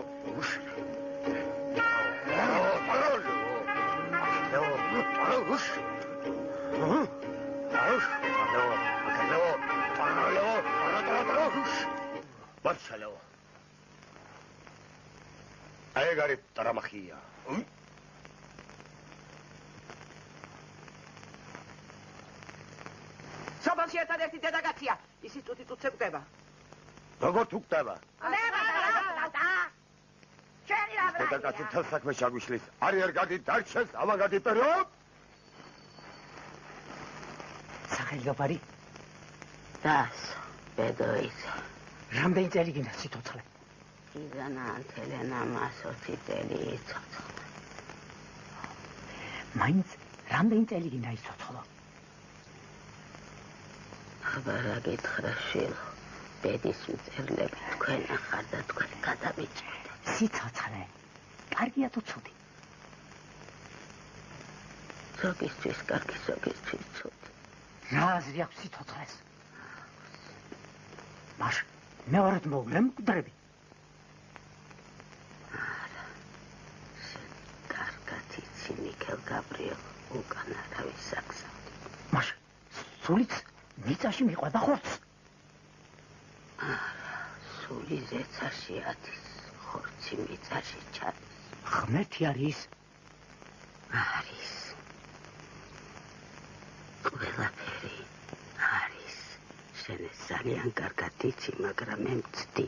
Marcelo. Aegari taramachia. სოფელში ერთადერთი დედაკაცია. ისი თუთი წევდება. როგორ თუ გდება? შენი რა ბრალია? დედაკაცი თელ საქმეში აგვიშლის. არ გადი დარჩეს, ამან გადი პერიოდ. სახელგაფარი? დას, ბედოიც. რამდენი წელი გინდა სიცოცხლე? იგანა თელენა მასოთი წელი იცოცხლე. მაინც რამდენი წელი გინდა იცოცხლო? აბა რა გითხრა შილო. ბედის მწერლები თქვენ ახარ და თქვენ გადამიჭრეთ. სიცოცხლე. კარგია თუ ცუდი? ზოგისთვის კარგი, ზოგისთვის ცუდი. რა აზრი აქვს სიცოცხლეს? მაშ მეორედ მოვლე მკვდრები. არა. შენ კარგად იცი მიქელ გაბრიელ უკან არავის აგზავნა. მაშ სულიც მიწაში მიყვება ხორცს. არა, სული ზეცაში ადის, ხორცი მიწაში ჩადის. ღმერთი არის? არის. ყველაფერი არის. შენ ეს ძალიან კარგად იცი, მაგრამ მე მცდი.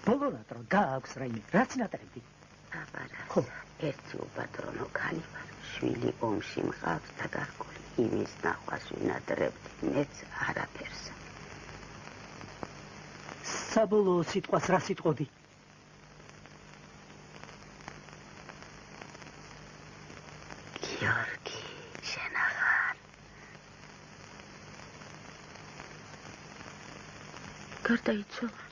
ბოლონად რომ გააქვს რაიმე, რაც ნატრები? აბარა, ერთი უბადრონო ქალი ვარ. შვილი ომში მყავს და გარკვეული იმის ნახვას ვინატრებდი, მეც არაფერს. საბოლოო სიტყვას რა სიტყვები? გიორგი, შენ აღარ. გარდაიცვალა.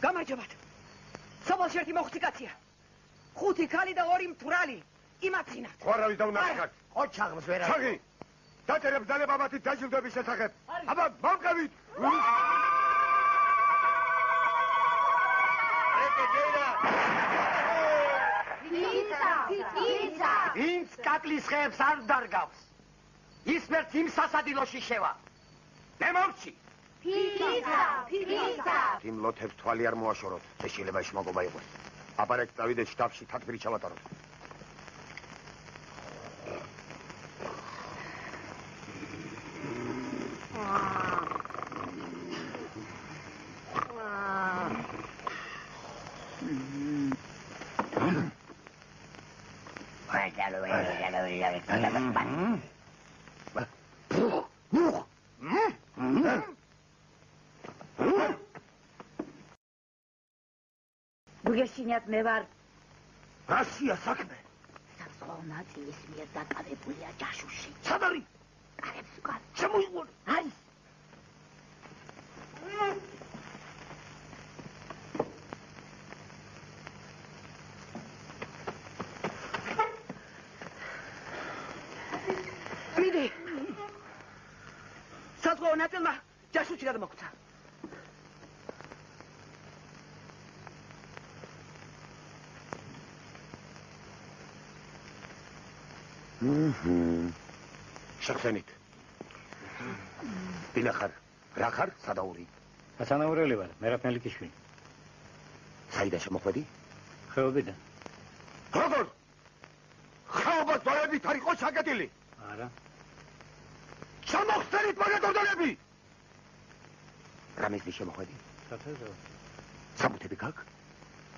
გამარჯობათ. სოფელში ერთი მოხუცი კაცია. 5 ქალი და 2 მთვრალი. იმაცინათ. ხო არავის დაუნახეთ. ხო ჩაღმს ვერ არის. ჩაგი. დაწერებ ძალება მათი დაჯილდოების შესახებ. აბა მომყევით. ვინც კაკლის ხეებს არ დარგავს. ის მერც იმ სასადილოში შევა. მე მომჩი. ფიცა. იმ ლოთებს თვალი არ მოაშოროთ. ეს შეიძლება ისმაგობა იყოს. აბარეკ წავიდეთ შტაბში თათბირი ჩავატაროთ. გუგეშინიათ მე ვარ. რასია საქმე? საზღვაო ნაწილის მიერ დაკავებულია ჯაშუში. სად არის? კარებს უკან. შემოიყვანე. არის. მიდი. საზღვაო ნაწილმა ჯაშუში გადმოგვცა. შეხსენით. ვინა ხარ? რა ხარ? სადაური? ასანაურელი ვარ, მერაბ მელიქიშვილი. საიდან შემოხვედი? ხეობიდან. როგორ? ხეობას ბოლებით არ იყო ჩაკეტილი? არა. ჩამოხსენით მაგათორდალები! რამესდი შემოხვედი? საფერო. საბუთები გაქვს?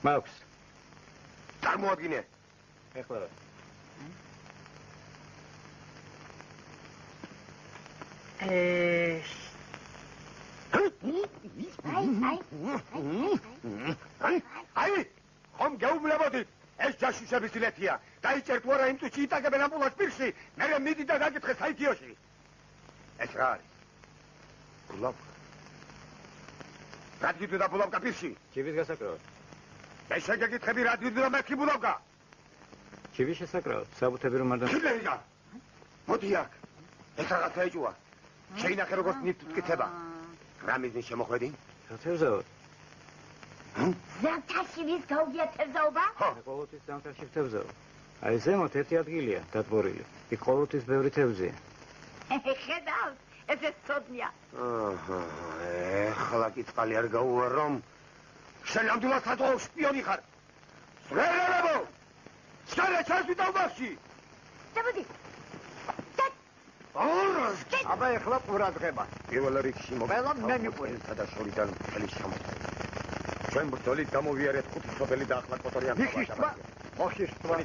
მაქვს. წარმოადგინე. ეხლა. აი, ხომ გეუბნებოდით, ეს ჯაშუშების დილეთია. დაიჭერთ ვარა იმ წუთში იტაკებენ ამბულანს პირში, მერე მიდი და გაკითხე საითიოში. ეს რა არის? ბულავკა. რა გიდუდა ბულავკა პირში? ჯიბის გასაკრავად. ეს შეგეკითხები რა გიდუდა მეთქი ბულავკა? ჯიბის შესაკრავად, საბუთები რომ არ და... ჩილერია! მოდი აქ. ეს რაღაცა ეჭვა. შეინახე როგორც მიფტკიცება. რა მიზნის შემოხვედი? თევზაო. ზამთარშივის გაუგია თევზაობა? ყოველთვის ზამთარში თევზაო. აი ზემოთ ერთი ადგილია დატბორილი. იქ ყოველთვის ბევრი თევზია. ხედავს, ეს ცოდნია. ეხლა კი წყალი არ გაუვარ რომ შენ ნამდვილად სადღაც შპიონი ხარ. სრელებო! შენ ჩასვი დავბახში. დაბოდი. აბა ეხლა ყურადღება. პირველ რიგში ყველა მე მიყვარს. და შორიდან მთელი შემოწმება. ჩვენ ბრძოლით გამოვიარეთ ხუთი სოფელი და ახლა კოტორიან მოხისტვა.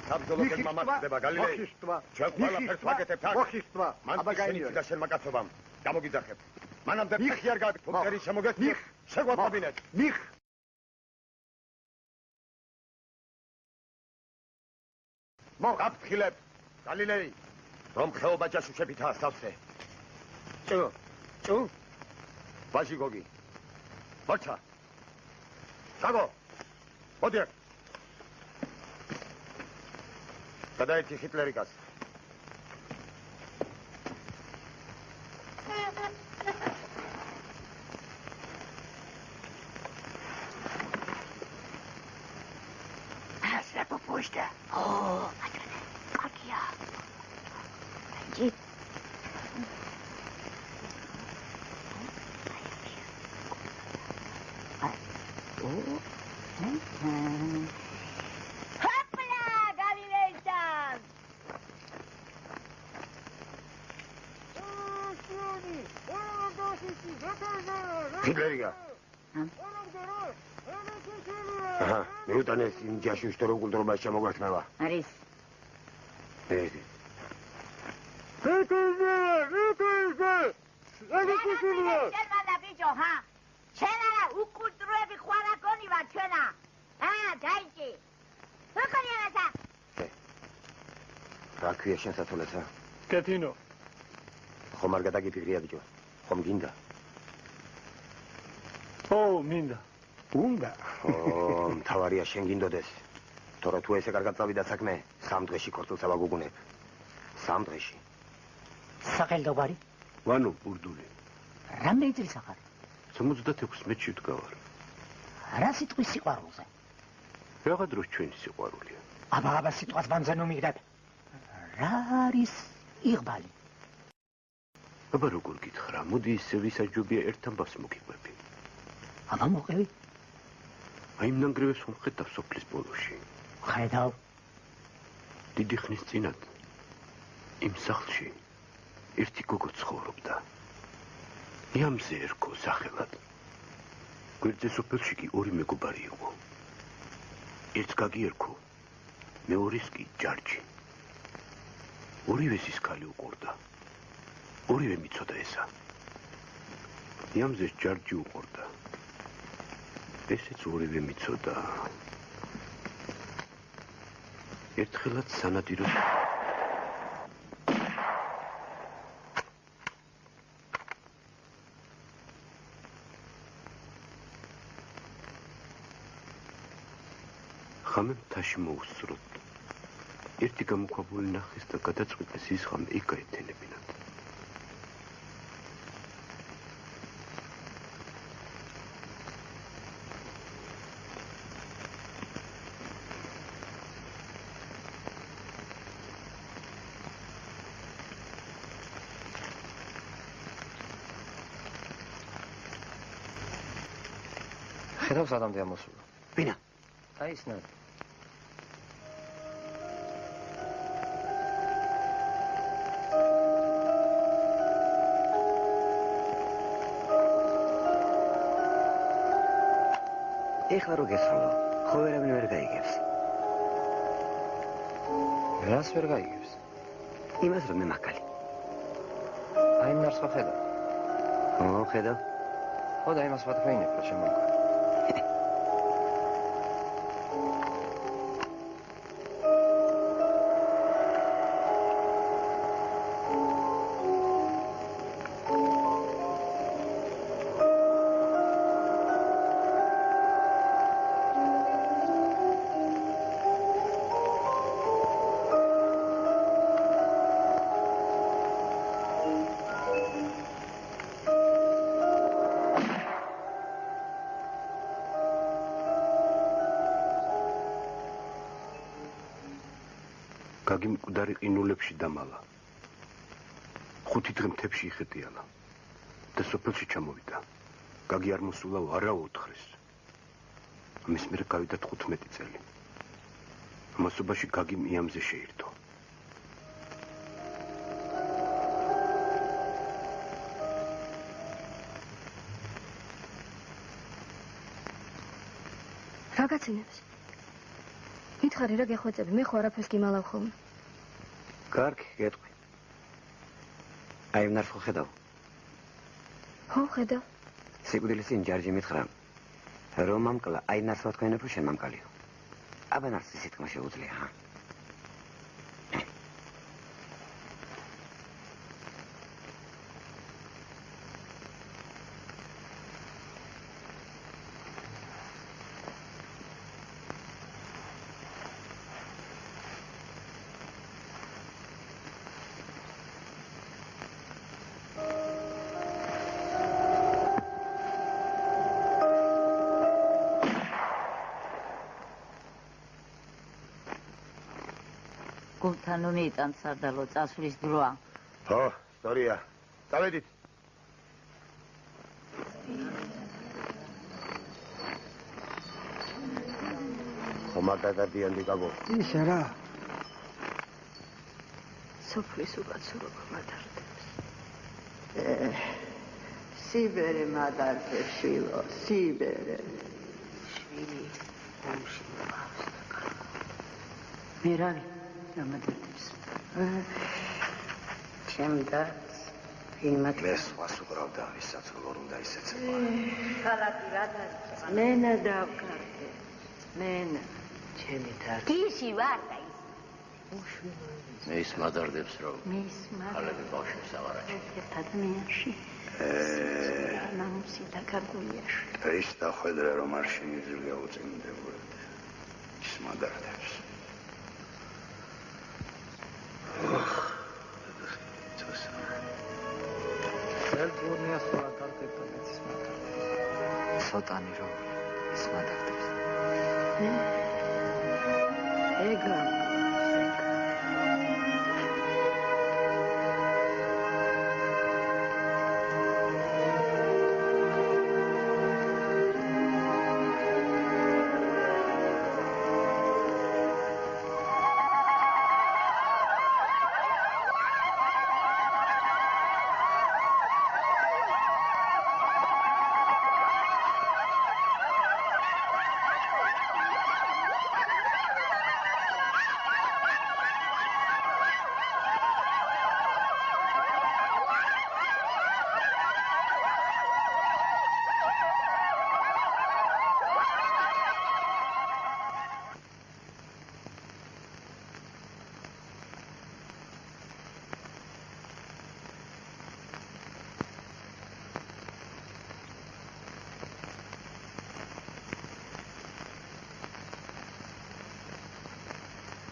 საბრძოლოებმა მამაცდება გალილეი. ჩვენ ყველაფერს ვაკეთებთ აქ. მოხისტვა. აბა გაილიო და შენ მაკაცობამ. გამოგიძახებ. მანამდე ფეხი არ გაქვს ფუტკერი შემოგეცდით. შეგვაწაბინეთ. მიხ მოგაფრთხილებ გალილეი რომ ხეობა ჯაშუშებითაა სავსე. ჭუ ბაჟი გოგი მოცა საგო მოდი აქ გადაეცი ჰიტლერიკას ასე პოპოშტა კაკია ჭი ჰოპლა გალილეიდან ჰიტლერიკა მიუტანეს იმ ჯაშუშს რო კულტურაში შემოგვეცნობა არის ეს შენადა ბიჭო ჰა შენარა უკულტურები ხوارა გონი ვარ ჩვენა დაიჭი როგორია რა ქვია შენ სათოლესა კეთინო ხომ არ გადაგიფიქრია ბიჭო ხომ გინდა მინდა უნდა მთავარია შენ გინდოდეს თორე თუ ესე კარგად წავიდა საქმე 3 დღეში ქორწილს ავაგუგუნებ 3 დღეში სახელდობარი ვანო ბურდული რამდენი წელი სახარ 76-ში ვდგავარ რა სიტყვის სიყვარულზე რაღა დროს ჩვენი სიყვარულია აბა სიტყვას ბანძანო მიგდებ რა არის იღბალი აბა როგორ გითხრა მოდი ისე ვისაჯობია ერთ ამბავს მოგიყვები აბა მოყევი აი ნანგრევებს ვხედავ სოფლის ბოლოში ხედავ დიდი ხნის წინათ იმ სახლში ერთი გოგო ცხოვრობდა იამზე ერქო სახელად გვერდზე სოფელში კი ორი მეგობარი იყო ერთს გაგიერქო მეორეს კი ჯარჯი ორივეს ის ქალი უყურდა ორივე მიცოდა ესა იამზეს ჯარჯი უყურდა ესეც ორივე მიცოდა ერთხელაც სანადიროს ხამე მთაში მოუსწროთ ერთი გამოქვაბული ნახეს და გადაწყვიტეს ის ხამე იქ გაეთენებინათ ხედავს ადამიანი ამოსულა ვინა აი ის ნად ეხლა რო გესროლო ხო ვერავინ ვერ გაიგებს რას ვერ გაიგებს იმას რომ მე მაკალი აი ნარს ხედავ ხედავ ხო და იმას ვათქვენებ რა შემოგვა გაგიმ მკვდარი ყინულებში დამალა. 5 დღე მთებში იხეტიალა და სოფელში ჩამოვიდა. გაგი არ მოსულაო არა 4 დღეს. ამის მერე გავიდა 15 წელი. ამასობაში გაგიმ იამზე შეირთო. რაგაცინებს? მითხარი რა გეხვეწები, მე ხო არაფერს გიმალავ ხოლმე. კარგი, გეტყვი. აი უნარ ხო ხედავ? ხო, ხედავ. სიკვდილის წინ ჯარჯი მითხრა, რომ მამკლა აი ნარს ვთქვენებო შენ მამკალიო. აბა ნარს ისე თქმა შეუძლია, ჰა? გულთან უმიტან სარდალო წასვლის დროა. ხო, სწორია. წავედით. ხომარ დადარდიანდი გაგო. ისა რა? სოფლის უკაცურობა მადარდებს. სიბერე მადარდებს, შვილო, სიბერე. შვილი, ომში მყავს და მე რავი. ამადებს. ჩემდაც ვინმე მე სხვას უყრავდა, ვისაც როგორ უნდა ისეცება. ხალათი რა დაიწყება? მენა დავკარგე. მენა ჩემი თარ. გიში ვარ და ის. მე ის მადარდებს რომ მის ხალები ბავშვებს აღარაჩენ. ერთ ადამიანში. ნამუსი და კარგულიაში. ის დახვედრა რომ არ შემიძლია უწინდებოდ. ის მადარდებს. Selbornia sola tarteta metis mata. სოტანი რომ ის მადარდებს. ეგა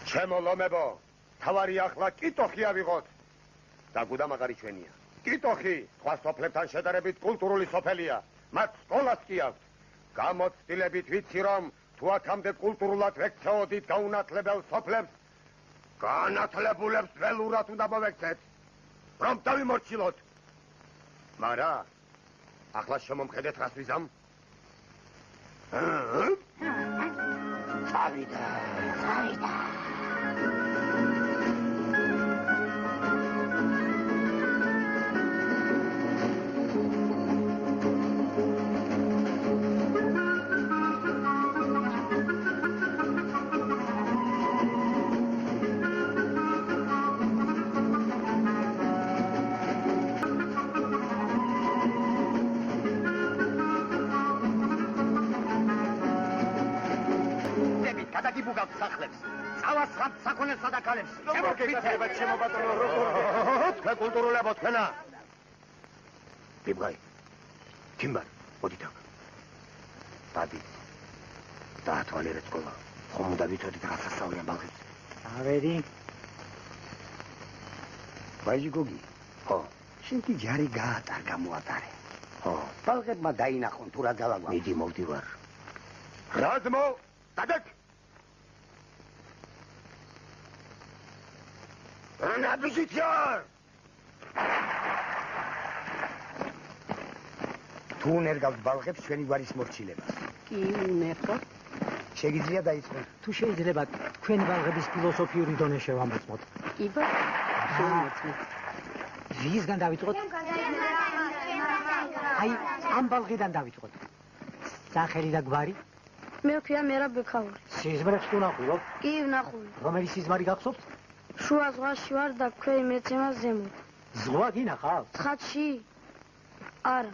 ჩემო ლომებო, თავარი ახლა კიტოხი ავიღოთ. და გუდამაღარი ჩვენია. კიტოხი, სხვა სოფლებთან შედარებით კულტურული სოფელია. მათ სკოლაც კი აქვთ. გამოცდილებით ვიცი რომ თუ აქამდე კულტურულად ვექცეოდით გაუნათლებელ სოფლებს, განათლებულებს ველურად უნდა მოვექცეთ, რომ დავიმორჩილოთ. მარა, ახლა შემომხედეთ რას ვიზამ? წავიდა. კულტურულებო თქვენა. ბიბგაი. კიმბარ, მოდით აქ. დადი. დაათვალიერეთ სკოლა. ხომ უნდა ვიცოდით რა სასწავლია ბავშვებს. ავერი. ვაჟი გოგი. ხო. შენ კი ჯარი გაატარ გამოატარე. ხო. ბავშვებმა დაინახონ თუ რა ძალა. მიდი მოვდივარ. რაზმო, დადეთ. ნაბიჯითარ თუ უნერგავთ ბალღებს ჩვენი გვარის მორჩილებას. კი, უნერგავთ. შეგიძლია დაიწყოთ. თუ შეიძლება თქვენი ბალღების ფილოსოფიური დონე შევამოწმოთ. კი, შევამოწმოთ. ვისგან დავიწყოთ? აი, ამ ბალღიდან დავიწყოთ. სახელი და გვარი? მე ვქია მერაბ ბექაური. სიზმრებს თუ ნახულობ? კი, ვნახული. რომელი სიზმარი გახსოვთ? შუა ზღვაში ვარ და ქვევი მეცემა ზემოთ. ზღვა გინახავთ? ცხადში? არა.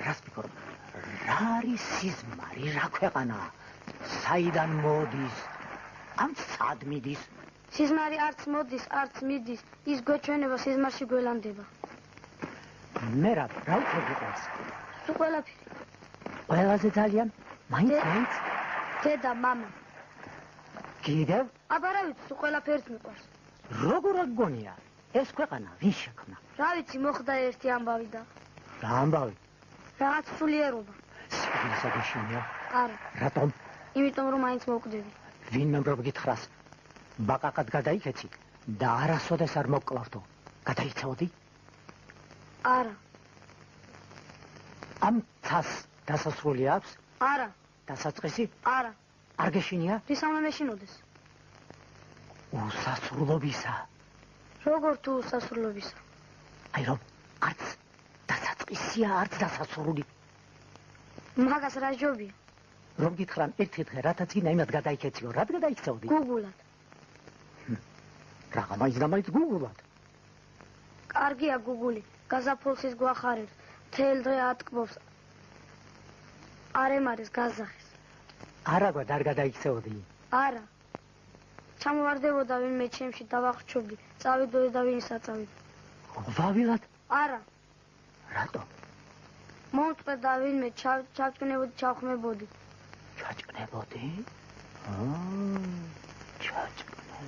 რას ფიქრობ? რა არის სიზმარი, რა ქვეყანაა? საიდან მოდის? ამ სად მიდის? სიზმარი არც მოდის, არც მიდის. ის გვეჩვენება სიზმარში გველანდება. მერაბ, რა უფრო გიყვარს? თუ ყველაფერი. ყველაზე ძალიან? მაინც? დედა, მამა. კიდევ? აბა რა ვიცი, თუ ყველაფერს მიყვარს. როგორ გგონია? ეს ქვეყანა ვინ შექმნა? რა ვიცი, მოხდა ერთი ამბავი და რა ამბავი? რაღაც სულიერობა. საგაშინია? არა. რატომ? იმიტომ რომ მაინც მოვკვდები. ვინმე მრობ გითხრას? ბაყაყად გადაიქეცი და არასოდეს არ მოვკლავთო. გადაიქცეოდი? არა. ამ ცას დასასრული აქვს? არა. დასაწყისი? არა. არ გეშინია? რისამე მეშინოდეს? უსასრულობისა. როგორ თუ უსასრულობისა? აი რომ არც დასაწყისია, არც დასასრული. მაგას რა ჯობია? რომ გითხრან ერთი დღე რათაც გინდა იმად გადაიქეციო, რად გადაიქცეოდი? გუგულად. რაღაცა და მაინც გუგულად. კარგია გუგული, გაზაფხულს გვახარებს, თელ დღე ატკბობს. არ ემარეს გაზახეს. არა გვა არ გადაიქცეოდი. არა. ჩამოვარდებოდა ვინმე ჩემში დავახრჩობდი, წავიდოდი და ვინ საწავიდო. ვავილად? არა. რატომ? მომწყვეტდა ვინმე ჩავჭკნებოდი, ჩავხმებოდი. ჩაჭკნებოდი? ჩაჭკნე.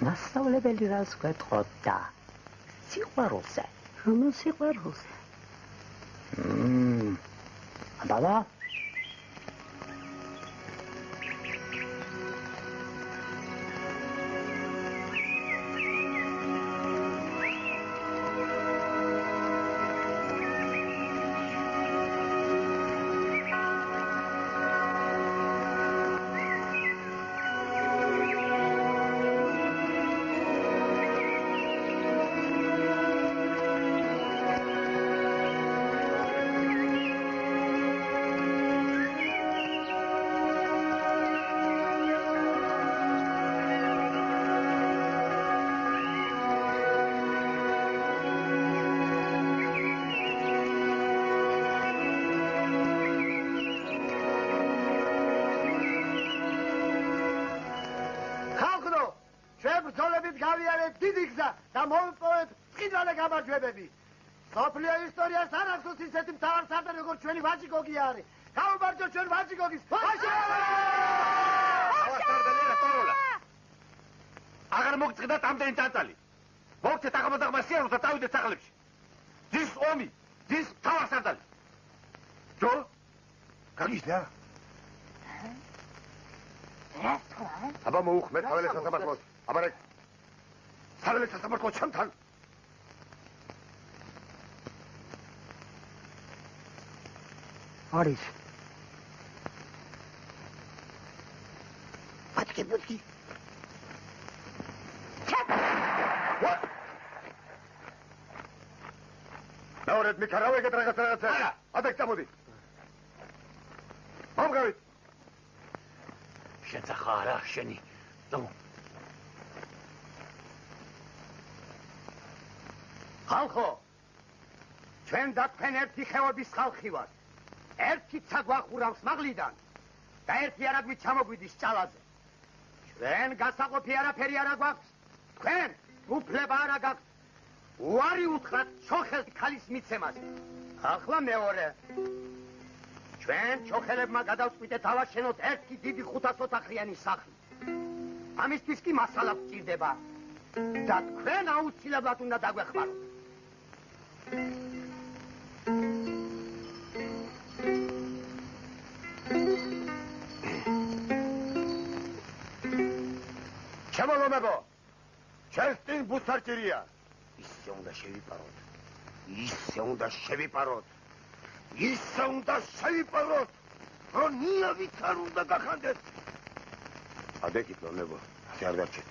მასწავლებელი რას გვეტყოდა? სიყვარულზე. რომელ სიყვარულზე? აბა სოფლიო ისტორიას არ ახსოვს ისეთი მთავარსარდალი როგორც ჩვენი ვაჟი გოგი არის. გაუბარჯო ჩვენ ვაჟი გოგის. ვაჟი! მთავარსარდალი რასტოროლა. აღარ მოგწდა ამდენი წაწალი. მოგცეთ აღამოდაღმა სიარულს და წავიდეთ სახლებში. ძის ომი, ძის მთავარსარდალი. ჯო? გაგიზდა? აბა მოუხმე თაველეს სასამართლოს. აბა თაველეს სასამართლოს ჩემთან. არის. ატკებოდი. ნაორეთ მიქარავე ეგეთ რაღაცა. ადაკ წამოდი. მომგავით. შეძახა არა შენი. ნუ. ხალხო. ჩვენ და თქვენ ერთი ხეობის ხალხი ვართ. ერთი ცა გვახურავს მაღლიდან და ერთი არაგვით ჩამოგვიდის ჭალაზე. ჩვენ გასაყოფი არაფერი არა გვაქვს. თქვენ უფლება არა გაქვთ. უარი უთხრათ ჩოხელს ქალის მიცემას. ახლა მეორე. ჩვენ ჩოხელებმა გადავწყვიტეთ ავაშენოთ ერთი დიდი 500 ოთახიანი სახლი. ამისთვის კი მასალა გვჭირდება და თქვენ აუცილებლად უნდა დაგვეხმაროთ. მრავლობებო, ჩემს წინ ბუსარჭირია. ისე უნდა შევიპაროთ. ისე უნდა შევიპაროთ. ისე უნდა შევიპაროთ, რომ ნიავით არ უნდა გახანდეთ. ადეკით ლონებო, ასე არ დარჩეთ.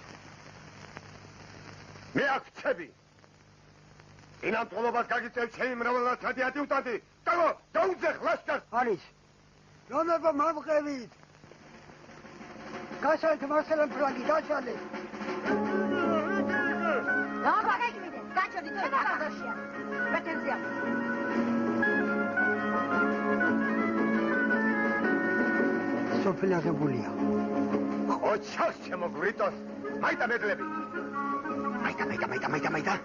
მე აქ ვცები. ინამტყოლობას გაგიწევ ჩემი მრავალნაცადი ადიუტანტი. დაგო, დაუძეხ ლაშქარს. არის. ლონებო მომყევით. გასალთ მარსელენ ფრანგი დაშალე. გაგაგიგდე, გაჩოდი თუ გაგაზაშია. პრეტენზია. სოფელაღებულია. ოჩას ჩემო გვრიტოს, მაიტა მედლები. მაიტა.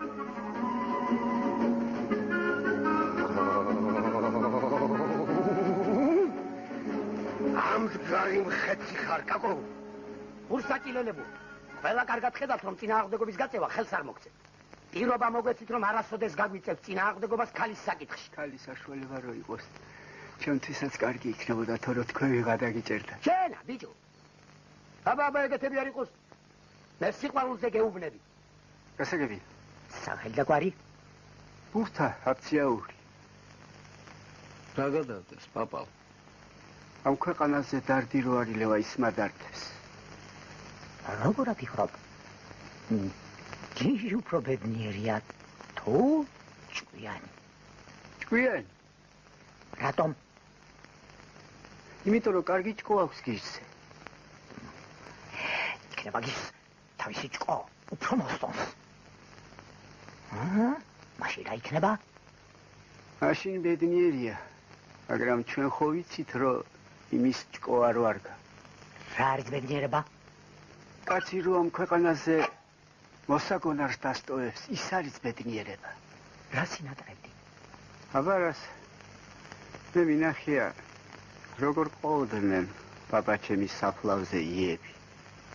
ამდგარი მხეცი ხარ, კაკო. ურსაჭილელებო, ყველა კარგად ხედავთ, რომ წინააღმდეგობის გაწევა ხელს არ მოგცემ. პირობა მოგვეცით, რომ არასოდეს გაგვიწევთ წინააღმდეგობას ქალის საკითხში. ქალის საშუალება რო იყოს, ჩვენთვისაც კარგი იქნებოდა, თორე თქვენ ვიღადაგიჭერდა. შენა, ბიჭო. აბა ეგეთები არ იყოს. მე სიყვარულზე გეუბნები. გასაგები. სახელი და გვარი? ბურთა აფციაური. რა გადავდეს, პაპალ? ამ ქვეყანაზე დარდი რო არილევა ის მადარდეს. როგორ აფიქრობ? ჯიჟი უფრო ბედნიერია თუ ჭკვიანი? ჭკვიანი? რატომ? იმიტომ რომ კარგი ჭკო აქვს გიჟზე. იქნება გის თავისი ჭკო უფრო მოსწონს. მაშინ რა იქნება? მაშინ ბედნიერია, მაგრამ ჩვენ ხო ვიცით, რომ იმის ჭკო არ ვარგა. რა არის ბედნიერება? კაცი რო ამ ქვეყანაზე მოსაგონარს დასტოვებს, ის არის ბედნიერება. რა სინატრებდი? აბარას მე მინახია, როგორ ყოლდნენ პაპაჩემის საფლავზე იები.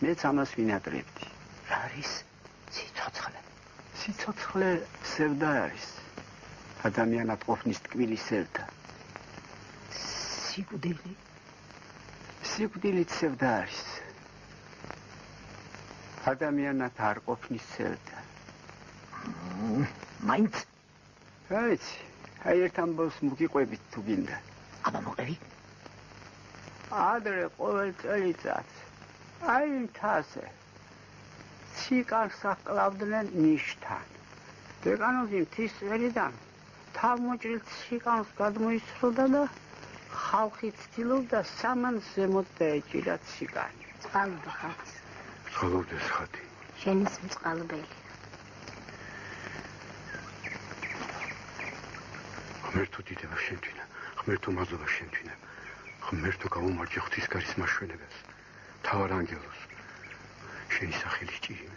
მეც ამას ვინატრებდი. რა არის სიცოცხლე? სიცოცხლე სევდა არის. ადამიანად ყოფნის ტკბილი სევდა. სიკვდილი? სიკვდილით სევდა არის. ადამიანად არ ყოფნის სევდა. მაინც? რა ვიცი, აი ერთ ამბავს მოგიყვებით თუ გინდა. აბა მოყევი? ადრე ყოველ წელიწადს აი მთაზე ციკარს აკლავდნენ ნიშთან. დეკანოზი მთის წვერიდან თავმოჭრილ ციკარს გადმოისროდა და ხალხი ცდილობდა სამან ზემოთ დაეჭირა ციკარი. წყალუდა ხალხს. წყალუდეს ხათი. შენის მწყალბელი. ღმერთო დიდება შენთვინა, ღმერთო მადლობა შენთვინა, ღმერთო გაუმარჯე ღვთისკარის მაშვენებას, თავარ ანგელოს, შენი სახელი ჭირიმე.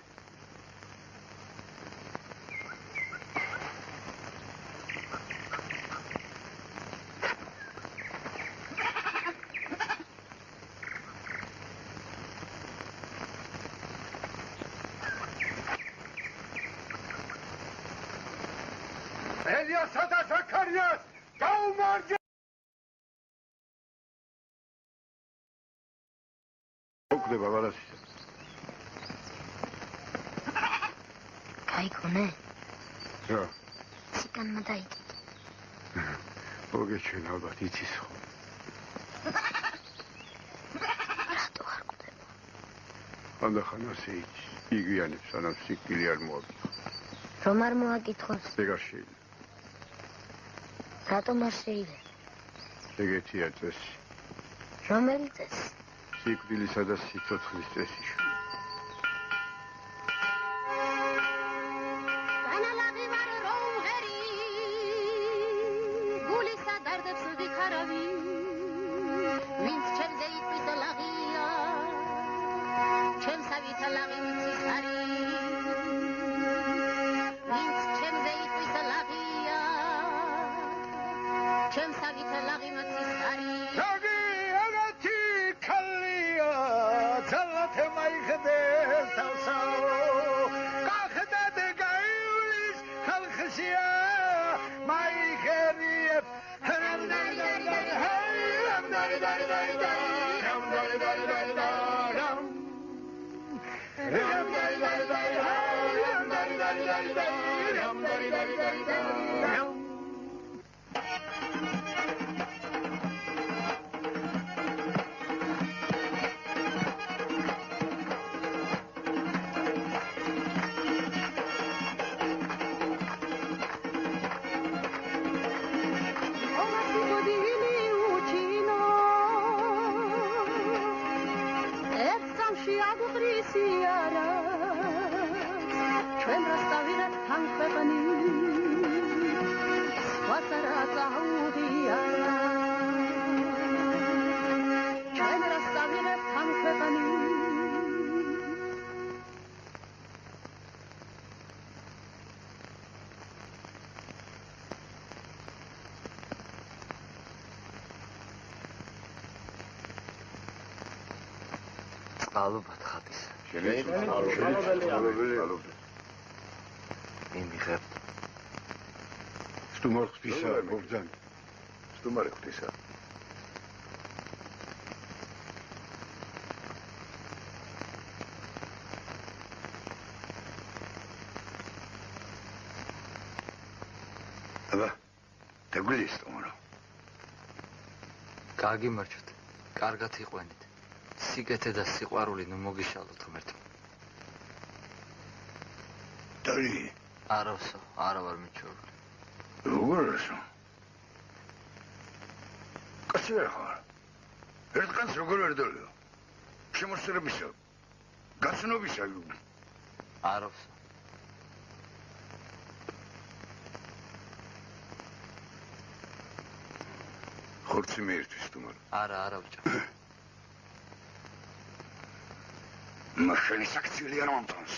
ელიასა და ზაქარიას გაუმარჯე! მოკვდება ვალასისა. გაიგონე? რა? ციგანმა დაიჭირა. მოგეჩვენ ალბათ იცის ხო? რატო არ კვდება? ამდახან ასე იცის. იგვიანებს, სანამ სიკვდილი არ მოაკითხო. რომ არ მოაკითხოს? ეგ არ შეიძლება. რატომ არ შეიძლება? ეგეთია წესი. რომელი წესი? სიკვდილისა და სიცოცხლის წესი. განალაღი ვარ რომღერი, გულისა დარდებს ვიქარავი, ვინც ჩემზე იტყვის ლაღია, ჩემსავით ლაღი მცის არის, ვინც ჩემზე იტყვის ლაღია, ჩემსავით ლაღი მცის არის. Te mai gădesc sau Cahda de gaiulis Halkhsia mai geriep Ham dari dari dari ham dari dari dari ham dari dari dari ham მოდილი უჩინო ერთსამში აგუყრისი არა ჩვენ რასტავირად თან ქვეყნი სხვასარა წაუღიარა ჩვენ რასტავირად თან ქვეყნი ალბათ ხატის. იმიღებ. სტუმარ ღვთისა, მოგძან. სტუმარი ღვთისა. აბა, დაგვილის სტუმარო. გაგიმარჯვეთ. კარგად იყვენით. სიკეთე და სიყვარული ნუ მოგიშალოთ ღმერთმა. დალი. არავსო, არა ვარ მიჩვეული. როგორ არასო? კაცი ვერ ხარ. ერთგანს როგორ ვერ დალიო? შემოსწრებისა. გაცნობისა. არავსო. ხორცი მეერთვის სტუმარო. არა ვჭა. მაშინ საქციელი არ მომწონს.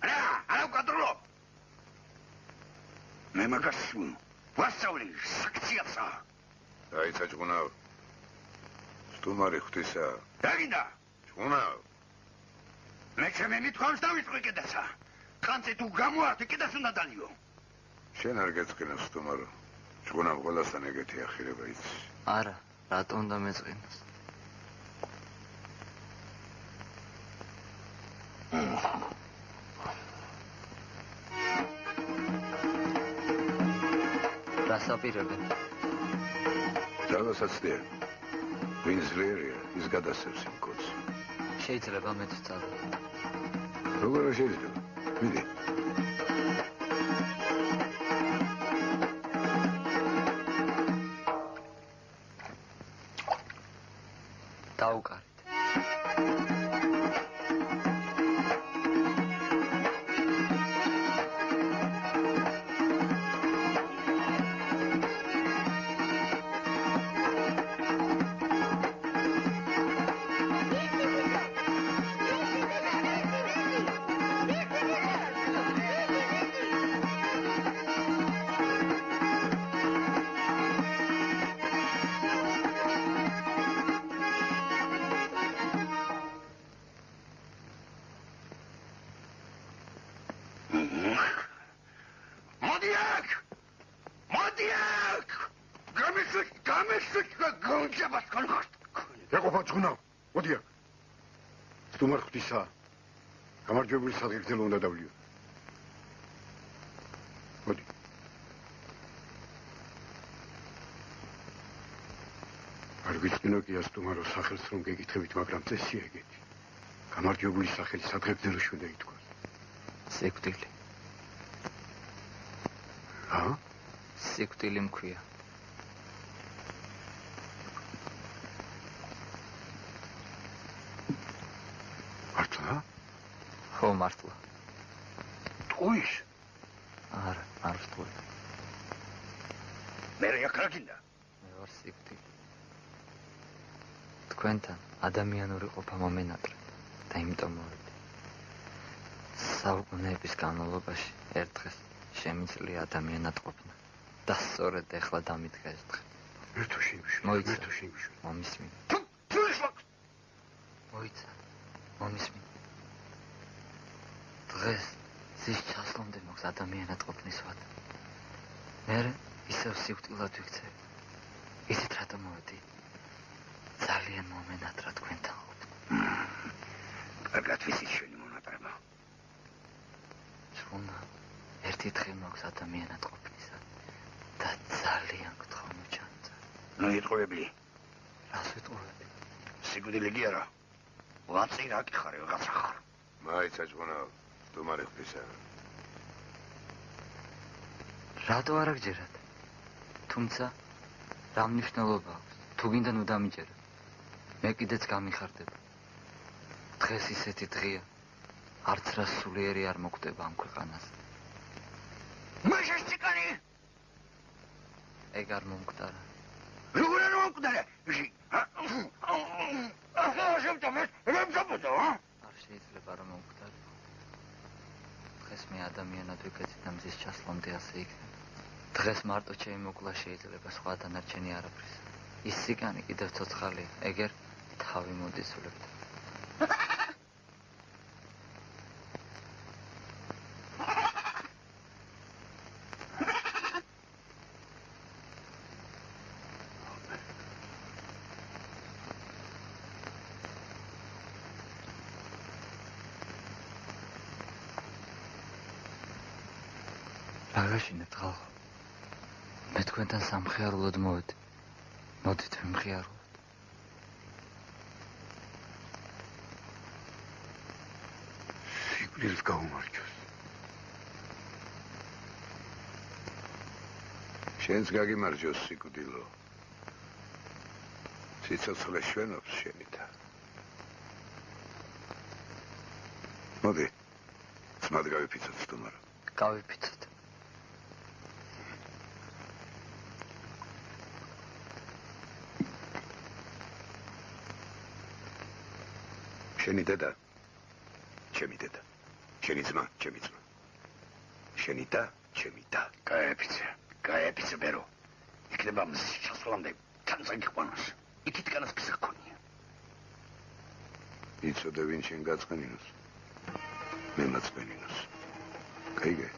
არა ვკადრულო. მე მაგას ვასწავლი საქციაცა. დაიცა ჭღუნავ. სტუმარი ღვთისა. დაგინდა. ჭღუნავ. მე ჩემი მithქვამს დავიწყო კიდეცა. ხანძი თუ გამოართი კიდეს უნდა დალიო. შენ არ გეწყინოს სტუმარო. ჭღუნავ ყველასთან ეგეთი ახირება იცი. არა, რატომ უნდა მეწყინოს? რასაპირებენ? ძალასაცდია. ვინ ძლიერია, ის გადასცემს იმ კოდს. შეიძლება მე ვცადო. როგორ შეიძლება? მიდი. დაუკარეთ. გამარჯვებული სადღეგრძელო უნდა დავლიო. მოდი. არ ვიცინო კი ასტუმარო სახელს რომ გეკითხებით, მაგრამ წესია ეგეთი. გამარჯვებული სახელი სადღეგრძელოში უნდა ითქვას. სიკვდილი. რა? სიკვდილი მქვია. ხო მართლა. ტყუის? არა, არ ვტყვი. მე აქ რა გინდა? მე ვარ სიკვდილი. თქვენთან ადამიანური ყოფა მომენატრეთ და იმიტომ მოვედი. საუკუნეების განმავლობაში ერთ დღეს შემიძლია ადამიანად ყოფნა და სწორედ ეხლა დამიდგა ეს დღე. ერთო შევიშვი. მომისმინე. მოიცა. მომისმინე. დღეს ზის ჩასლამდე მოქვს ადამიანად ყოფნის ვადა. მერე ისევ სიკვდილად ვიქცევი. იცით რატომ მოვედი? ძალიან მომენატრა თქვენთან ყოფნა. კარგად ვიცით შენი მონატრება. ჭუნა, ერთი დღე მოქვს ადამიანად ყოფნისა და ძალიან გთხოვ ჩანძა. ნუ იტყუებლი. რას ვიტყუები? სიკვდილი კი არა. ვაცი რა კი ხარ, ვიღაცა ხარ. მაიცა ჭუნა. სტუმარი ღვთისა. რატო არ აგჯერათ? თუმცა რა მნიშვნელობა აქვს? თუ გინდა ნუ დამიჯერე. მე კიდეც გამიხარდება. დღეს ისეთი დღეა. არც რა სულიერი არ მოკვდება ამ ქვეყანას. მაშინ ჩიკანი! ეგ არ მომკვდარა. როგორ არ მომკვდარა? არ შეიძლება რომ მომკვდარა. დღეს მე ადამიანად ვიქეცი და მზის ჩასვლამდე ასე იქნება. დღეს მარტო ჩემი მოკლა შეიძლება, სხვა დანარჩენი არაფრის. ის სიკანი კიდევ ცოცხალია, ეგერ თავი მოდისვლებდა. რაგაშინებთ ხალხო? მე თქვენთან სამხიარულოდ მოვედი. მოდით ვიმხიარულოთ. სიკვდილს გაუმარჯოს. შენს გაგიმარჯოს სიკვდილო. სიცოცხლე შვენობს შენითა. მოდი, ძმად გავიფიცოთ სტუმარო. გავიფიცოთ. შენი დედა, ჩემი დედა. შენი ძმა, ჩემი ძმა. შენი და, ჩემი და. გაეფიცე ბერო. იქნება მზის ჩასვლამდე თან წაგიყვანოს. იქითკანაც ფისა გქონია. იცოდე ვინ შენ გაწყენინოს? მე მაწყენინოს. გაიგე?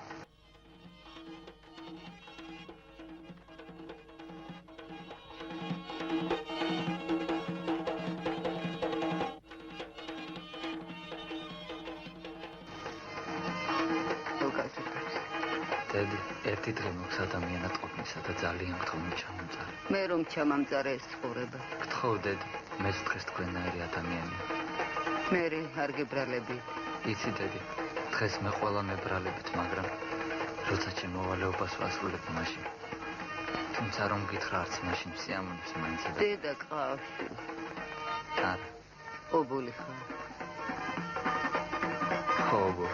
დედი, ერთი დღე მოქვს ადამიანად ყოფნისა და ძალიან გთხოვ ჩამომწარე. მე რომ ჩამამწარე ეს ცხოვრება. გთხოვ დედი, მეც დღეს თქვენნაირი ადამიანია. მე არ გებრალები. იცი დედი, დღეს მე ყველა მებრალებით, მაგრამ როცა ჩემ მოვალეობას ვასრულებ მაშინ. თუმცა რომ გითხრა არც მაშინ სიამოვნებს მაინც და დედა ყავში. არა. ობოლი ხარ. ობო.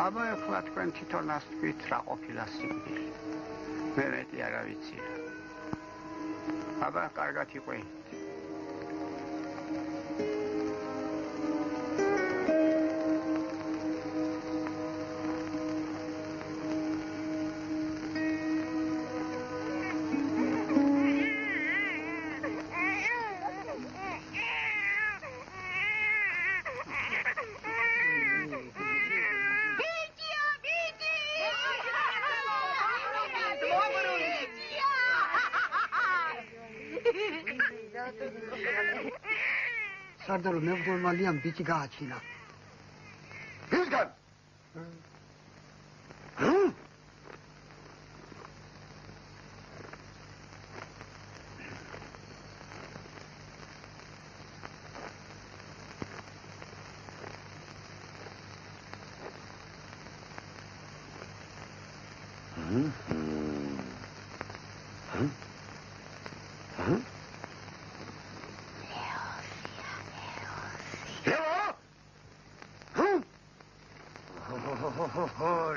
აბა ეხლა თქვენ თვითონ ასთქვით რა ყოფილა სიკვდილი. მე მეტი არა ვიცი. აბა კარგად იყვე. სარდალო მე ვდომალიან ბიჭი გააჩინა. ვისგან?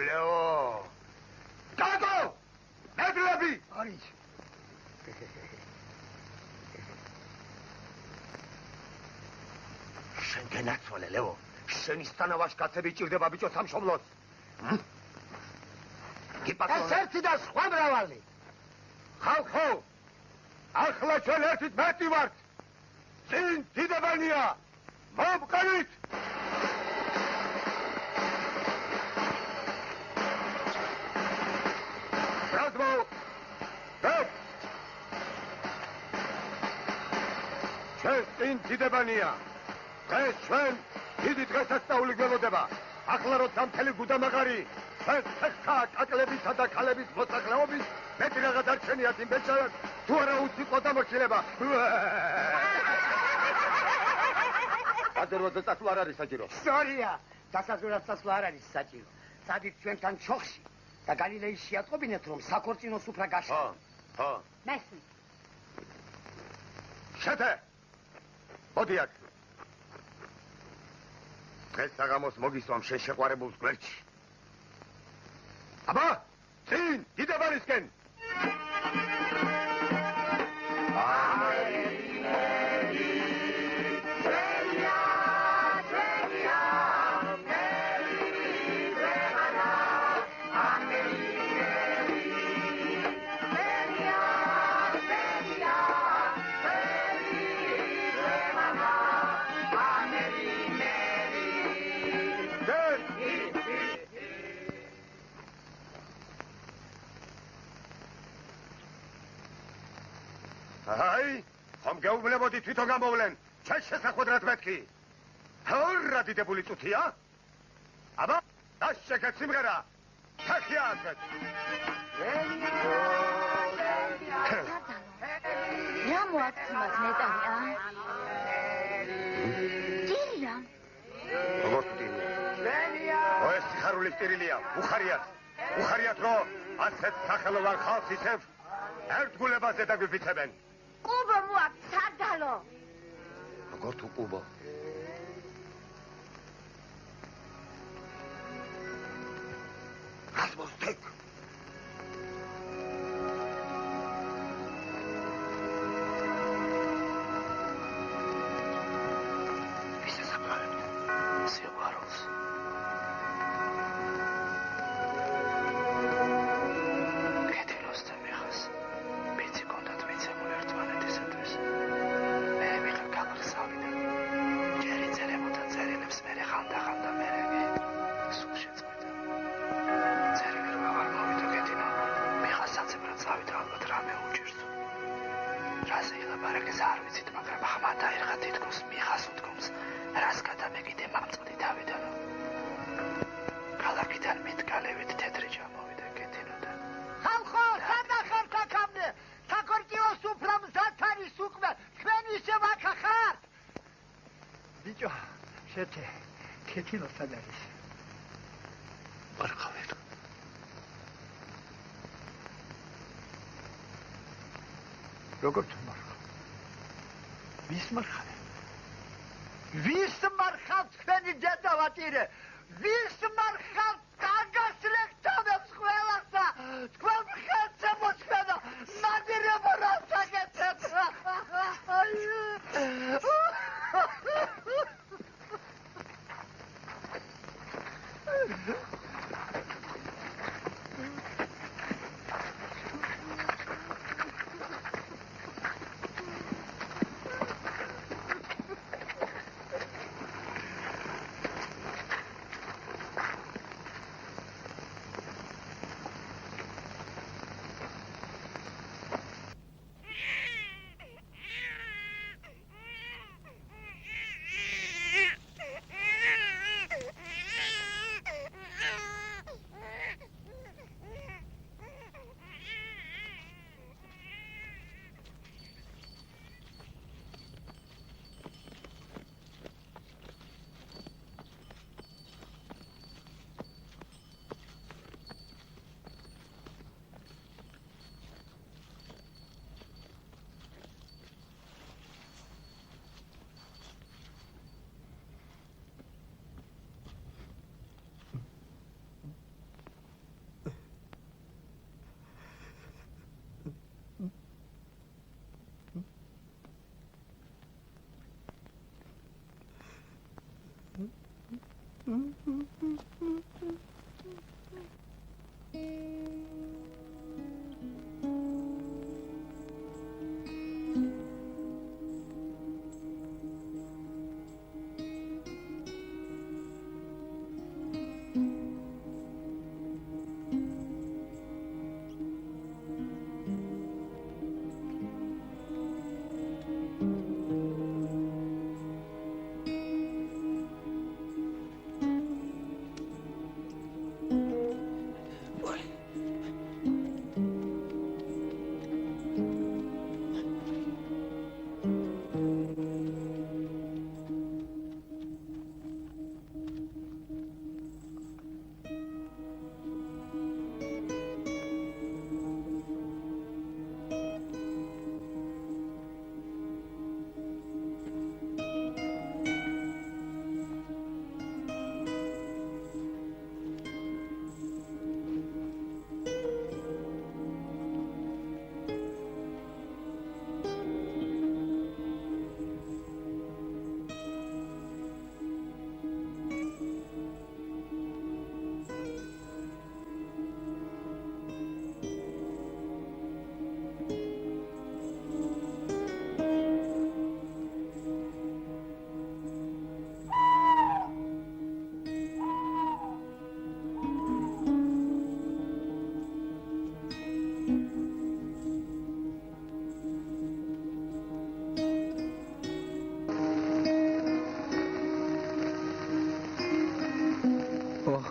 ლეო! დაგო! მედლები! არის. შენ გენაცვალე, ლეო. შენი სტანავაში კაცები ჭირდება ბიჭო სამშობლოს. ეს ერთი და სხვა მრავალი. ხალხო! ახლა ჩვენ ერთით მეტი ვართ. წინ დიდებანია. მომყევით! ჩვენ წინ დიდებანია. დღეს ჩვენ დიდი დღესასწაული გველოდება. ახლა როცა მთელი გუდამაღარი ჩვენ ხეხთა კაკლებისა და ქალების მოსახლეობის მეტი რაღაც არჩენიათ იმ ბეჭდად თუ არა უციყო დამორჩილება. ადერვადა წასვლა არ არის საჭირო. სწორია, დასაზღვრად წასვლა არ არის საჭირო. სადით ჩვენთან ჩოხში და გალილეის შეატყობინეთ, რომ საქორწინო სუფრა გაშლა. ხო. მესმის. შეთე! მოდი აქ. დღეს საღამოს მოგისვამ შენ შეყვარებულს გვერდში. აბა, წინ, დიდებანისკენ! აი, ხომ გეუბნებოდი თვითონ გამოვლენ, ჩემს შესახვედრად მეთქი. რა დიდებული წუთია? აბა, დაშეკეთ სიმღერა. თახია ასეთ. რა მოაცმათ ნეტარია? ტირია. როგორ ტირია? ეს სიხარულის ტირილია, უხარიათ. უხარიათ, რომ ასეთ სახელოვან ხალხს ისევ ერთგულებაზე დაგვიფიცებენ. კუბო მოაქვს სადალო. როგორ თუ კუბო? რას მოსთეკ? ვისაც აფარებთ სიყვარულს. კეთილოს და მეხას ბიცი კონდათ მიცემულ ერთმანეთისათვის. მე მიხარ გაგრძავიდან. ჯერი წერებოდა წერილებს მერე ხანდა მერე სულ შეწყვეტა. წერილი რომ აღარ მოვიდა კეთინა, მიხას საცებრად წავიდა ალბათ რამე უჭირს. რაზე ილაპარაკეს არ ვიცით, მაგრამ ხმა დაერღა თითქოს მიხას უთქმს, რას გადამეკიდე მამწყდი დავიდანო. ქალაქიდან მიტკალებით თეთრი ჩამოვიდა კეთინოდა. ხალხო, სადახართ აქამდე? საქორწინო სუფრა მზად არის უკვე. თქვენ ისევ აქ ხართ? ბიჭო, შეთე, კეთილო სად არის? არ ხავით. როგორ თმარხავ? ვის მარხავ? ვის მარხავ თქვენი დედავატირე? ვის მარხავ გაგასლექტავებს ყველასა? თქვენ ხეთზე მოჩვენო, ნადირებო რა საკეთებ?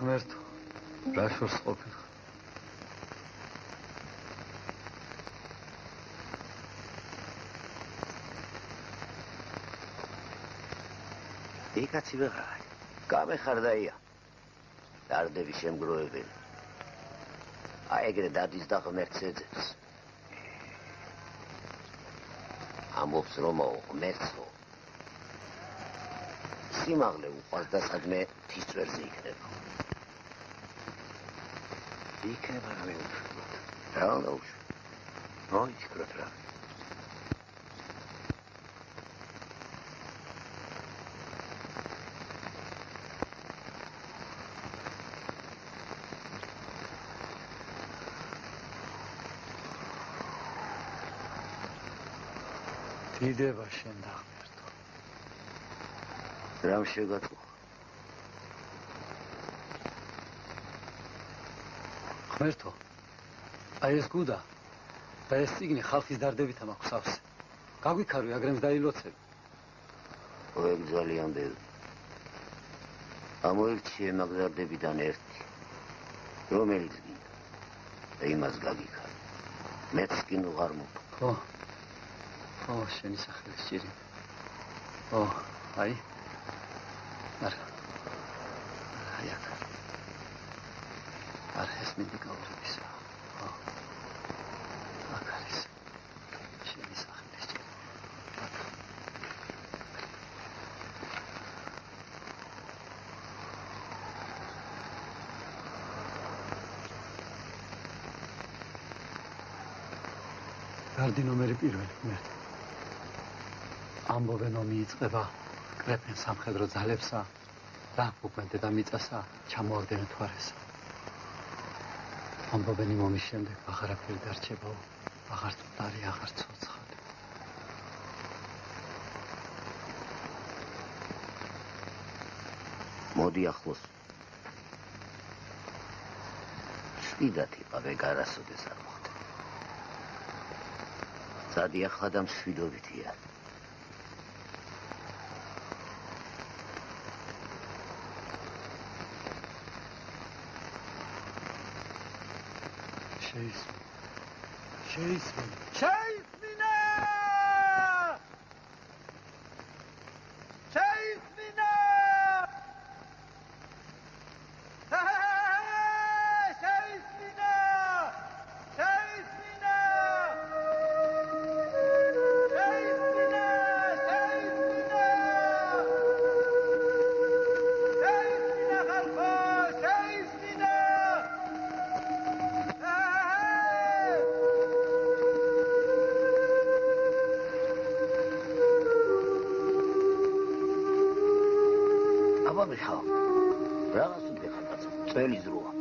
ღმერთო, რა შორს ყოფილ? იკაცი ვეღარ, გამეხარდაია. დარდები შემგროვებელი. აი ეგრე დადის და ღმერთს ეძებს. ამბობს რომ ღმერთო. სიმაღლე უყვარს და სადმე თის წვერზე იქნება. იქნება რა მეუშვებოდ. რა უნდა უშვებ? მოიჩქროთ რა. დიდება შენ და ღმერთო. რამ შეგატყო? ღმერთო, აი ეს გუდა და ეს წიგნი ხალხის დარდებით მაქვს სავსე. გაგვიქარვი აგრემს დაილოცები. ოღონდ ძალიან ბევრი. ამოერჩიე მაგზარდებიდან ერთი. რომელიც გინდა და იმას გაგიქარი. მეც კი ნუ არ მოვთხოვ. ო, შენი სახელის ჭირი. ო, აი. არა. აი აქ. არა, ეს მინდი გავრებისა. ო. აქ არის. შენი სახელის ჭირი. აქ. გარდი ნომერი პირველი, ღმერთო. ამბობენ ომი იწყება, კრეფენ სამხედრო ძალებსა, დაგუყვენ დედამიწასა, ჩამოაგდენ მთვარესა. ამბობენ იმ ომის შემდეგ აღარაფერი დარჩებაო, აღარც მკვდარი, აღარც ცოცხალი. მოდი ახლოს. შვიდად იყავე გარასოდეს არ მოხდე. სადი ახლა და მშვიდობითია. შეისმინა! შეისმინა! შეისმინა! შეისმინა! აბა მიხო. რაღაც უდიხარ კაცო წელი ზროა